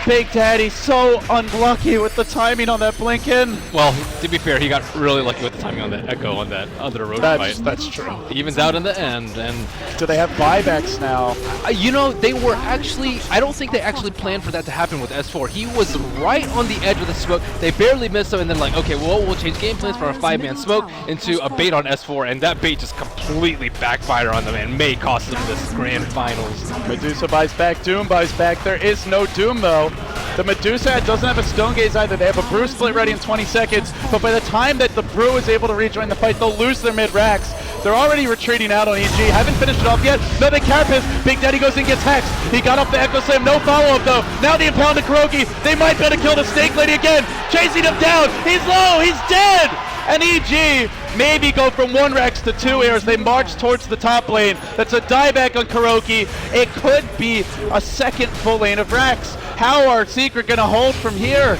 Big Daddy so unlucky with the timing on that blink in. Well, to be fair, he got really lucky with the timing on that echo on that other road fight. That's true. Evens out in the end. And do they have buybacks now? you know, they were actually, I don't think they actually planned for that to happen with S4. He was right on the edge of the smoke. They barely missed him, and then like, okay, well, we'll change game plans from a 5-man smoke into a bait on S4, and that bait just completely backfired on them and may cost them this grand finals. Medusa buys back, Doom buys back. There is no Doom though. The Medusa doesn't have a Stone Gaze either. They have a Brew split ready in 20 seconds, but by the time that the Brew is able to rejoin the fight, they'll lose their mid-racks. They're already retreating out on EG. Haven't finished it off yet. No, the Carapace. Big Daddy goes in, gets hexed. He got up the Echo Slam. No follow-up, though. Now the Impound to Kuroki. They might be able to kill the Snake Lady again. Chasing him down. He's low. He's dead. And EG maybe go from 1 Rex to 2 airs. They march towards the top lane. That's a dieback on Kuroki. It could be a second full lane of Rex. How are Secret going to hold from here?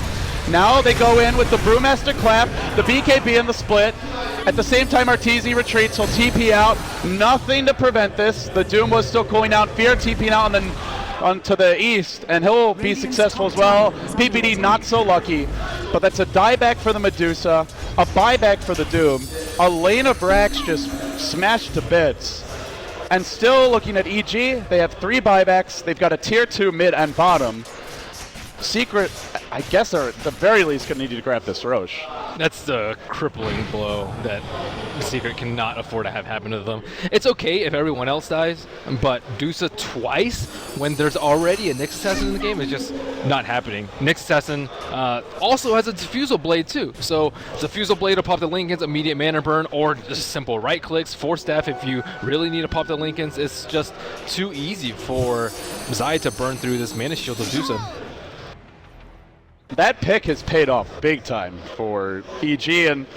Now they go in with the Brewmaster Clap, the BKB and the split. At the same time, Arteezy retreats. He'll TP out. Nothing to prevent this. The Doom was still cooling out. Fear TPing out onto the east, and he'll be successful as well. PPD not so lucky, but that's a dieback for the Medusa, a buyback for the Doom, a lane of Rax just smashed to bits. And still looking at EG, they have 3 buybacks. They've got a tier 2 mid and bottom. Secret, I guess, are at the very least going to need to grab this Roche. That's the crippling blow that Secret cannot afford to have happen to them. It's okay if everyone else dies, but Dusa twice when there's already a Nyx Assassin in the game is just not happening. Nyx Assassin also has a Diffusal Blade too, so Diffusal Blade will pop the Lincolns, immediate mana burn, or just simple right clicks, Force Staff if you really need to pop the Lincolns. It's just too easy for Zai to burn through this mana shield of Dusa. That pick has paid off big time for EG, and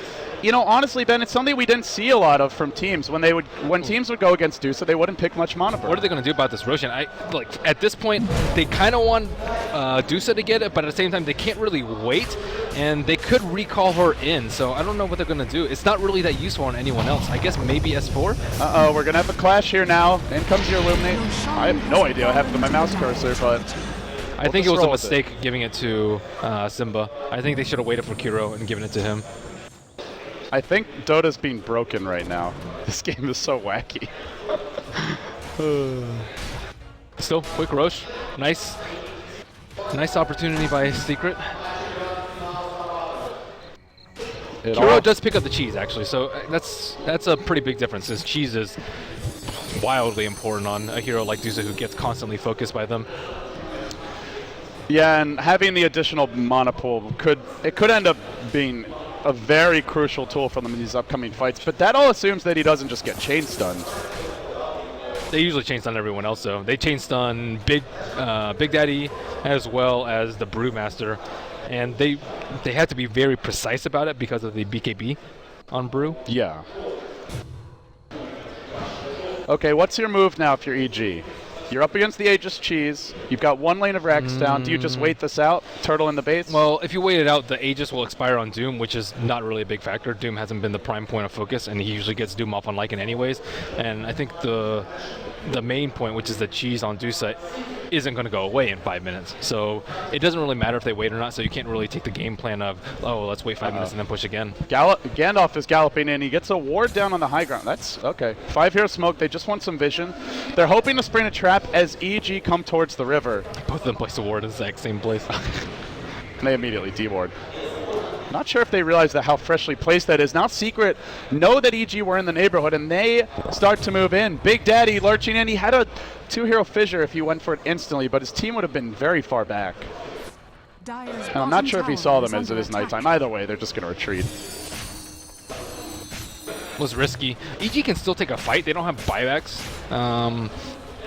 you know, honestly, Ben, it's something we didn't see a lot of from teams. When teams would go against Dusa, they wouldn't pick much mana burn. What are they going to do about this Roshan? At this point, they kind of want Dusa to get it, but at the same time, they can't really wait, and they could recall her in. So I don't know what they're going to do. It's not really that useful on anyone else. I guess maybe S4. Uh-oh, we're going to have a clash here now. In comes your Illuminate. I have no idea what happened to my mouse cursor, but I think it was a mistake giving it to Simba. I think they should have waited for Kiro and given it to him. I think Dota's being broken right now. This game is so wacky. Still, quick Roche. Nice opportunity by Secret. Kiro does pick up the cheese, actually, so that's a pretty big difference, since cheese is wildly important on a hero like Dusa who gets constantly focused by them. Yeah, and having the additional mana pool could end up being a very crucial tool for them in these upcoming fights, but that all assumes that he doesn't just get chain stunned. They usually chain stun everyone else, though. They chain stun Big Daddy as well as the Brewmaster, and they have to be very precise about it because of the BKB on Brew. Yeah. Okay, what's your move now if you're EG? You're up against the Aegis Cheese. You've got one lane of Rax down. Do you just wait this out? Turtle in the base? Well, if you wait it out, the Aegis will expire on Doom, which is not really a big factor. Doom hasn't been the prime point of focus, and he usually gets Doom off on Lycan anyways. And I think the main point, which is the cheese on Dusa, isn't going to go away in 5 minutes. So it doesn't really matter if they wait or not, so you can't really take the game plan of, oh, let's wait 5 minutes and then push again. Gandalf is galloping in. He gets a ward down on the high ground. That's okay. 5 hero smoke. They just want some vision. They're hoping to spring a trap as EG come towards the river. Both of them place a ward in the exact same place. And they immediately deward. Not sure if they realize that how freshly placed that is. Now Secret know that EG were in the neighborhood, and they start to move in. Big Daddy lurching in. He had a 2-hero fissure if he went for it instantly, but his team would have been very far back. And I'm not sure if he saw them as it is nighttime. Either way, they're just going to retreat. Was risky. EG can still take a fight. They don't have buybacks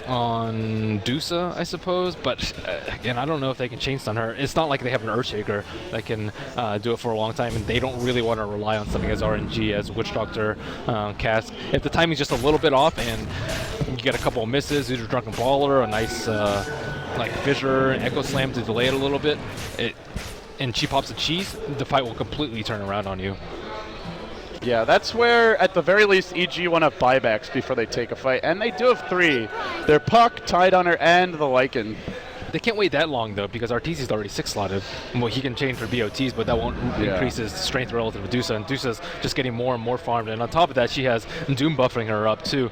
on Dusa, I suppose, but again, I don't know if they can chain stun her. It's not like they have an Earthshaker that can do it for a long time, and they don't really want to rely on something as RNG as Witch Doctor cast. If the timing's just a little bit off and you get a couple of misses, either Drunken Baller, a nice like Fissure, and Echo Slam to delay it a little bit, and she pops a cheese, the fight will completely turn around on you. Yeah, that's where, at the very least, EG want to have buybacks before they take a fight. And they do have 3. They're Puck, Tidehunter, and the Lycan. They can't wait that long, though, because Arteezy's already 6-slotted. Well, he can chain for BOTs, but that won't increase his strength relative to Dusa, and Dusa's just getting more and more farmed. And on top of that, she has Doom buffering her up, too,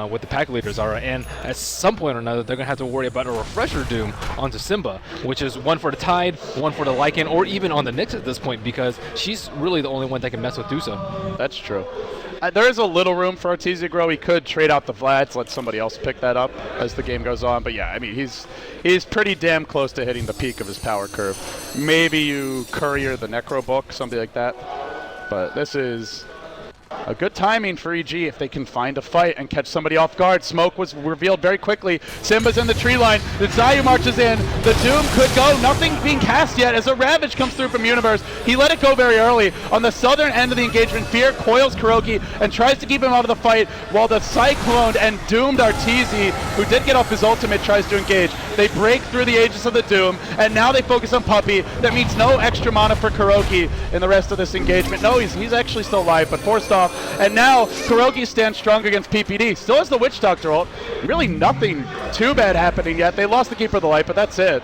with the pack leaders Zara. And at some point or another, they're going to have to worry about a refresher Doom onto Simba, which is one for the Tide, one for the Lycan, or even on the Nyx at this point, because she's really the only one that can mess with Dusa. That's true. There is a little room for Arteezy to grow. He could trade out the Vlads, let somebody else pick that up as the game goes on. But yeah, I mean, he's pretty damn close to hitting the peak of his power curve. Maybe you courier the Necro book, something like that. But this is a good timing for EG if they can find a fight and catch somebody off guard. Smoke was revealed very quickly. Simba's in the tree line. The Zayu marches in. The Doom could go. Nothing being cast yet as a Ravage comes through from Universe. He let it go very early. On the southern end of the engagement, Fear coils Kuroki and tries to keep him out of the fight, while the Cycloned and doomed Arteezy, who did get off his ultimate, tries to engage. They break through the Aegis of the Doom, and now they focus on Puppy. That means no extra mana for Kuroki in the rest of this engagement. No, he's actually still alive, but forced off. And now Kuroki stands strong against PPD. Still has the Witch Doctor ult. Really nothing too bad happening yet. They lost the Keeper of the Light, but that's it.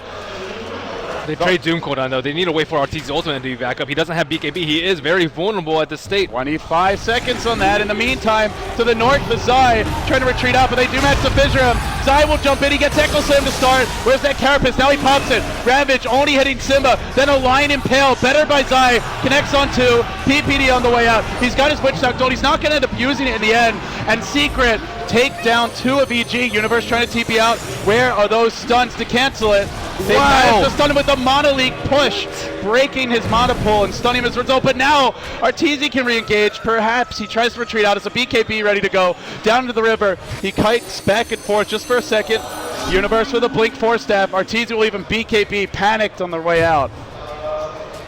They trade Doom cooldown, though. They need to wait for Arteezy's ultimate to be back up. He doesn't have BKB. He is very vulnerable at this state. 25 seconds on that. In the meantime, to the north, the Zai trying to retreat out, but they do manage to fissure him. Zai will jump in. He gets Echo Slam to start. Where's that Carapace? Now he pops it. Ravage only hitting Simba. Then a Lion Impale. Better by Zai. Connects on 2. PPD on the way out. He's got his Witch Doctor ult. He's not going to end up using it in the end. And Secret take down 2 of EG. Universe trying to TP out. Where are those stuns to cancel it? They managed to stun him with the Mana Leak push, breaking his mana pool and stunning him as a result. But now Arteezy can re-engage. Perhaps he tries to retreat out as a BKB ready to go down to the river. He kites back and forth just for a second. Universe with a Blink Force Staff. Arteezy will even BKB, panicked on their way out.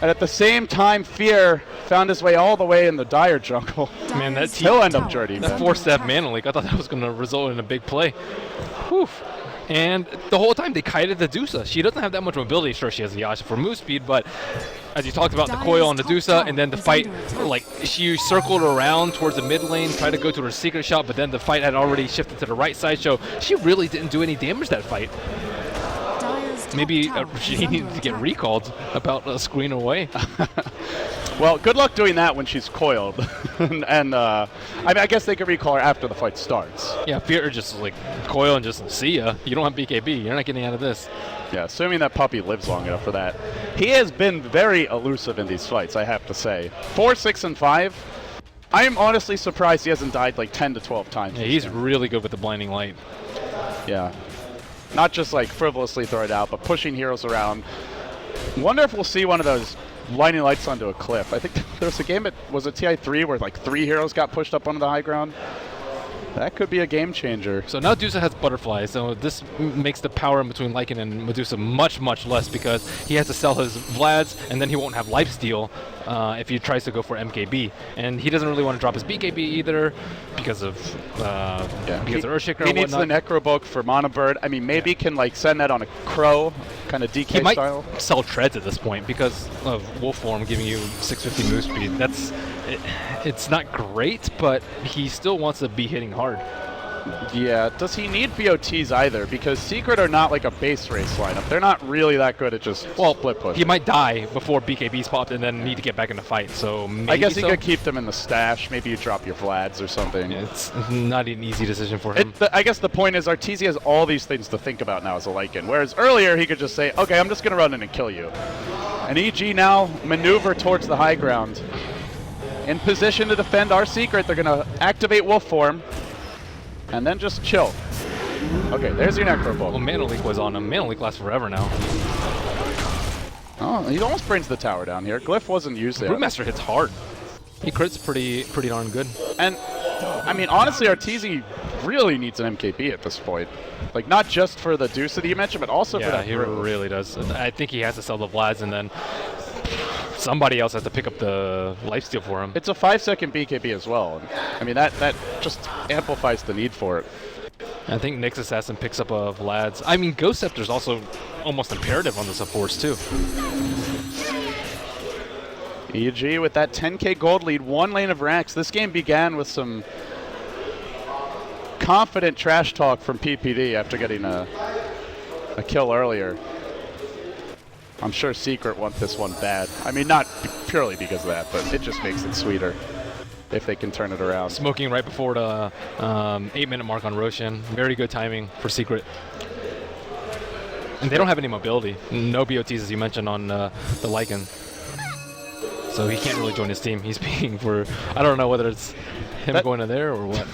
And at the same time, Fear found his way all the way in the Dire jungle. Man, that He'll end up journeying. That 4-step mana leak, I thought that was going to result in a big play. Whew. And the whole time they kited the Dusa. She doesn't have that much mobility. Sure, she has the Yasha for move speed, but as you talked about, the coil on the Dusa, and then the fight, like, she circled around towards the mid lane, tried to go to her secret shot, but then the fight had already shifted to the right side, so she really didn't do any damage that fight. Maybe she needed to get recalled about a screen away. Well, good luck doing that when she's coiled. and I mean, I guess they could recall her after the fight starts. Yeah, Fear just like coil and just see ya. You don't have BKB. You're not getting out of this. Yeah, assuming that puppy lives long enough for that. He has been very elusive in these fights, I have to say. 4, 6, and 5. I am honestly surprised he hasn't died like 10 to 12 times. Yeah, he's really good with the blinding light. Yeah. Not just like frivolously throw it out, but pushing heroes around. Wonder if we'll see one of those blinding lights onto a cliff. I think there was a game was it TI3 where like 3 heroes got pushed up onto the high ground. That could be a game changer. So now Dusa has butterflies, so this makes the power in between Lycan and Medusa much, much less because he has to sell his Vlads, and then he won't have lifesteal if he tries to go for MKB. And he doesn't really want to drop his BKB either because of Earthshaker. He needs the Necro Book for Mana Bird. I mean, maybe he can like send that on a Crow, kind of DK style. He might sell Treads at this point because of Wolf Form giving you 650 move speed. It's not great, but he still wants to be hitting hard. Yeah, does he need BOTs either? Because Secret are not like a base race lineup. They're not really that good at just split push. He might die before BKB's popped and then need to get back in the fight, so maybe I guess he could keep them in the stash. Maybe you drop your Vlads or something. Yeah, it's not an easy decision for him. I guess the point is Arteezy has all these things to think about now as a Lycan, whereas earlier he could just say, okay, I'm just going to run in and kill you. And EG now maneuver towards the high ground. In position to defend our Secret, they're going to activate Wolf Form. And then just chill. Okay, there's your Necro Book. Well, Mana Leak was on him. Mana Leak lasts forever now. Oh, he almost brings the tower down here. Glyph wasn't used there. Brewmaster hits hard. He crits pretty darn good. And, I mean, honestly, Arteezy really needs an MKB at this point. Like, not just for the Deuce that you mentioned, but also for that he really does. I think he has to sell the Vlads, and then somebody else has to pick up the lifesteal for him. It's a 5-second BKB as well. I mean, that just amplifies the need for it. I think Nyx Assassin picks up a Vlad's. I mean, Ghost Scepter's also almost imperative on the supports, too. EG with that 10k gold lead, 1 lane of racks. This game began with some confident trash talk from PPD after getting a kill earlier. I'm sure Secret want this one bad. I mean, not purely because of that, but it just makes it sweeter if they can turn it around. Smoking right before the 8-minute mark on Roshan. Very good timing for Secret. And they don't have any mobility. No BOTs, as you mentioned, on the Lycan. So he can't really join his team. He's paying for, I don't know whether it's him going to there or what.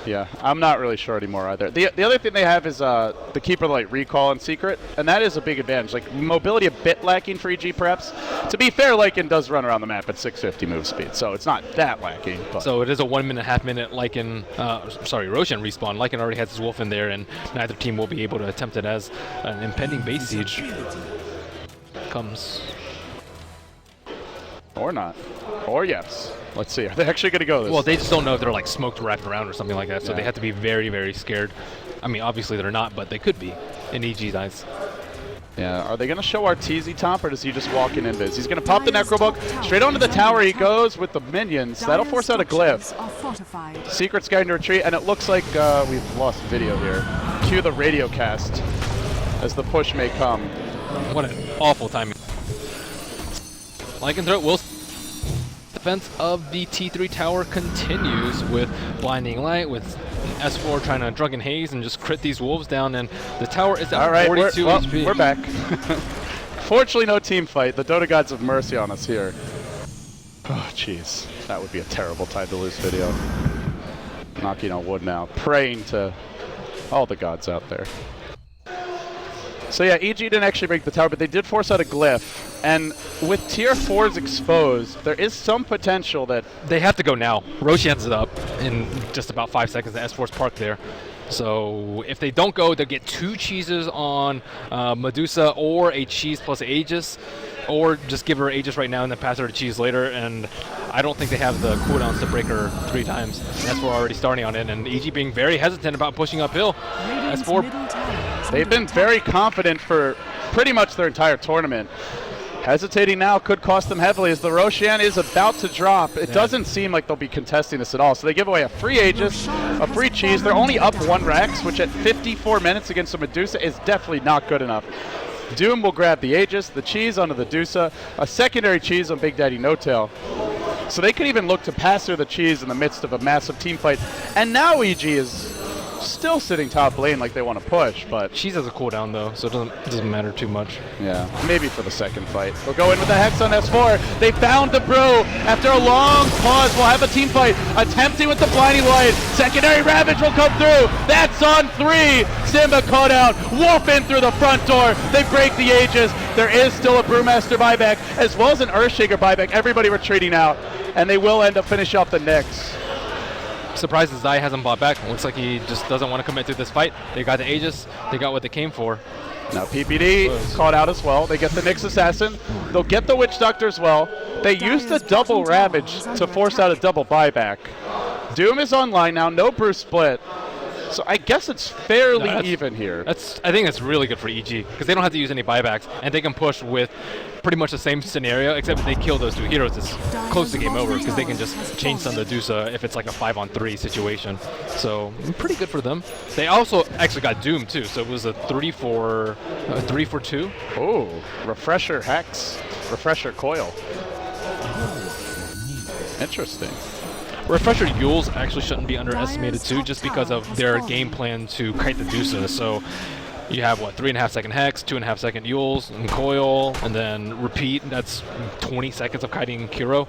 Yeah, I'm not really sure anymore either. The other thing they have is the Keeper Light recall in Secret, and that is a big advantage. Like, mobility a bit lacking for EG, perhaps. To be fair, Lycan does run around the map at 650 move speed, so it's not that lacking. But. So it is a 1 minute, half-minute Lycan, Roshan respawn. Lycan already has his Wolf in there, and neither team will be able to attempt it as an impending base siege comes. Or not. Or yes. Let's see. Are they actually going to go this? Well, they just don't know if they're like smoked wrapped around or something like that, so they have to be very, very scared. I mean, obviously they're not, but they could be in EG's eyes. Yeah, are they going to show Arteezy top, or does he just walk in invis? He's going to pop the Necro Book. Straight onto the tower he goes with the minions. That'll force out a Glyph. Secret's going to retreat, and it looks like we've lost video here. Cue the radio cast as the push may come. What an awful timing. Lycanthrope will. Defense of the T3 tower continues with Blinding Light, with S4 trying to Drunken Haze and just crit these wolves down, and the tower is at 42 HP. We're back. Fortunately, no team fight. The Dota gods have mercy on us here. Oh, jeez. That would be a terrible time to lose video. Knocking on wood now. Praying to all the gods out there. So yeah, EG didn't actually break the tower, but they did force out a Glyph. And with tier 4s exposed, there is some potential that... They have to go now. Roshan's it up in just about 5 seconds. The S4's parked there. So if they don't go, they'll get 2 cheeses on Medusa or a cheese plus Aegis. or just give her Aegis right now and then pass her to Cheese later. And I don't think they have the cooldowns to break her 3 times. That's why we're already starting on it. And EG being very hesitant about pushing uphill. S4. They've been very confident for pretty much their entire tournament. Hesitating now could cost them heavily as the Roshan is about to drop. It doesn't seem like they'll be contesting this at all. So they give away a free Aegis, a free Cheese. They're only up 1 Rex, which at 54 minutes against a Medusa is definitely not good enough. Doom will grab the Aegis, the Cheese onto the Medusa, a secondary Cheese on Big Daddy No Tail. So they could even look to pass through the Cheese in the midst of a massive team fight. And now EG is still sitting top lane like they want to push, but Cheese has a cooldown though, so it doesn't matter too much. yeah, maybe for the second fight. They'll go in with the Hex on S4. They found the Brew. After a long pause, we'll have a team fight. Attempting with the Blinding Light. Secondary Ravage will come through. That's on 3. Simba caught out. Wolf in through the front door. They break the Aegis. There is still a Brewmaster buyback, as well as an Earthshaker buyback. Everybody retreating out, and they will end up finishing off the Nyx. Surprised Zai hasn't bought back. Looks like he just doesn't want to commit to this fight. They got the Aegis. They got what they came for. Now PPD caught out as well. They get the Nyx Assassin. They'll get the Witch Doctor as well. They use the double Ravage to force out a double buyback. Doom is online now. No Brew split. So I guess it's fairly even here. I think that's really good for EG because they don't have to use any buybacks and they can push with pretty much the same scenario, except if they kill those 2 heroes, it's close to game over because they can just change some Medusa if it's like a 5-on-3 situation. So pretty good for them. They also actually got Doom too, so it was a 3 for 2. Oh, Refresher Hex, Refresher Coil. Interesting. Refresher Yules actually shouldn't be underestimated too, just because of their game plan to kite the Medusa. So you have what, 3.5 second Hex, 2.5 second Yules and Coil, and then repeat. That's 20 seconds of kiting Kiro.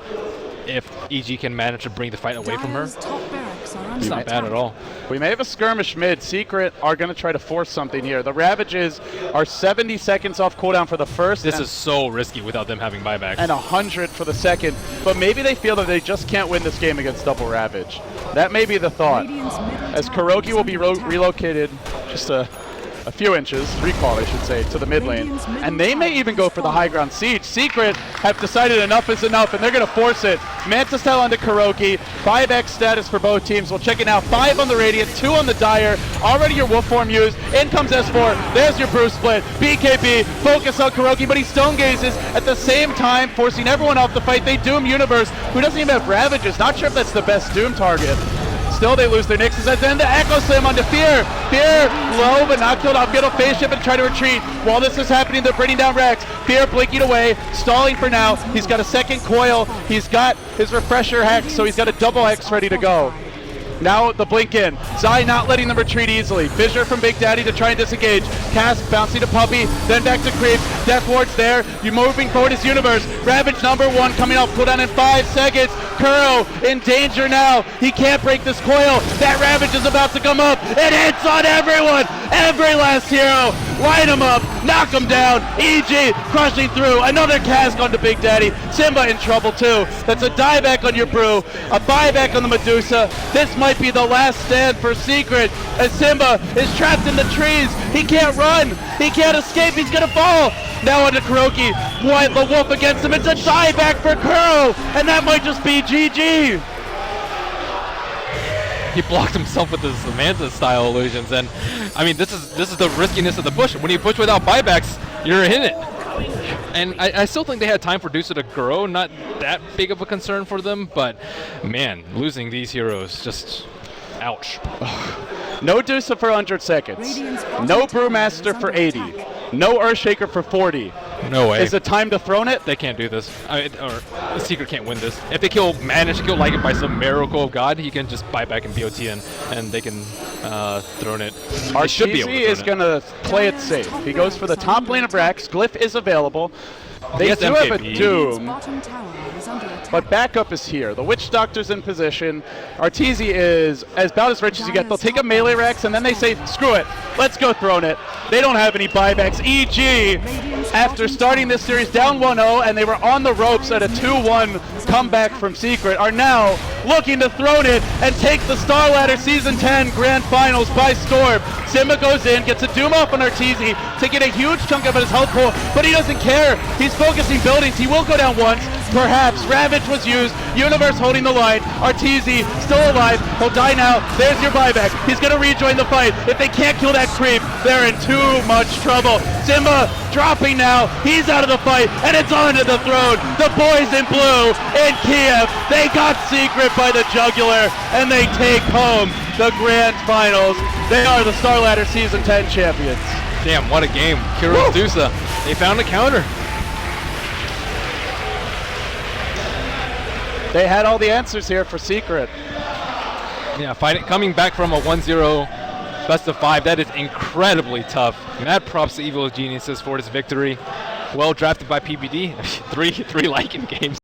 If EG can manage to bring the fight away from her, it's not bad at all. We may have a skirmish mid. Secret are going to try to force something here. The Ravages are 70 seconds off cooldown for the first. This is so risky without them having buybacks. And 100 for the second. But maybe they feel that they just can't win this game against double Ravage. That may be the thought. As Kuroki will be relocated just a few inches, recall I should say, to the mid lane. And they may even go for the high ground siege. Secret have decided enough is enough, and they're going to force it. Mantis Tail onto Kuroki. 5x status for both teams. We'll check it now. 5 on the Radiant, 2 on the Dire. Already your Wolf form used. In comes S4. There's your Brew split. BKB, focus on Kuroki, but he stone gazes at the same time, forcing everyone off the fight. They Doom Universe, who doesn't even have Ravages. Not sure if that's the best Doom target. Still, they lose their Nyxes, and then the Echo Slam onto Fear. Fear, low, but not killed off. Get a phase shift and try to retreat. While this is happening, they're bringing down Rex. Fear blinking away, stalling for now. He's got a second coil. He's got his Refresher Hex, so he's got a double Hex ready to go. Now the blink in. Zai not letting them retreat easily. Fissure from Big Daddy to try and disengage. Cask bouncing to Puppy, then back to Creep. Death Ward's there. You moving forward his Universe. Ravage #1 coming off cooldown in 5 seconds. Kuro in danger now. He can't break this coil. That Ravage is about to come up. It hits on everyone. Every last hero. Light him up. Knock him down. EG crushing through. Another Cask onto Big Daddy. Simba in trouble too. That's a dieback on your Brew. A buyback on the Medusa. This might be the last stand for Secret as Simba is trapped in the trees. He can't run. He can't escape. He's gonna fall. Now onto Kuroki. White the Wolf against him. It's a dieback for Kuro, and that might just be GG. He blocked himself with his Manta style illusions, and I mean this is the riskiness of the push. When you push without buybacks, you're in it. And I still think they had time for Dusa to grow, not that big of a concern for them, but man, losing these heroes, just ouch. No Dusa for 100 seconds. No Brewmaster for 80. No Earthshaker for 40. No way. Is it time to throne it? They can't do this. Or Secret can't win this. If they manage to kill Lycan by some miracle of God, he can just buy back in BOT and they can throne it. Arteezy is going to play it safe. He goes for the top lane of Rax. Glyph is available. They do have a Doom, but backup is here. The Witch Doctor's in position. Arteezy is about as rich as you get. They'll take a melee Rex, and then they say, screw it, let's go throne it. They don't have any buybacks. EG after starting this series down 1-0, and they were on the ropes at a 2-1 comeback from Secret, are now looking to throne it and take the Starladder Season 10 Grand Finals by storm. Simba goes in, gets a doom off on Arteezy to get a huge chunk of his health pool, but he doesn't care. He's focusing buildings. He will go down once, perhaps. Ravage was used. Universe holding the line. Arteezy still alive. He'll die now. There's your buyback. He's going to rejoin the fight. If they can't kill that creep, they're in too much trouble. Simba dropping now. He's out of the fight, and it's on to the throne. The boys in blue in Kiev. They got Secret by the jugular, and they take home the Grand Finals. They are the Starladder Season 10 champions. Damn, what a game. Kiros Dusa. They found a counter. They had all the answers here for Secret. Yeah, coming back from a 1-0 best of 5, that is incredibly tough. Mad props to Evil Geniuses for this victory. Well drafted by PBD. three Lycan games.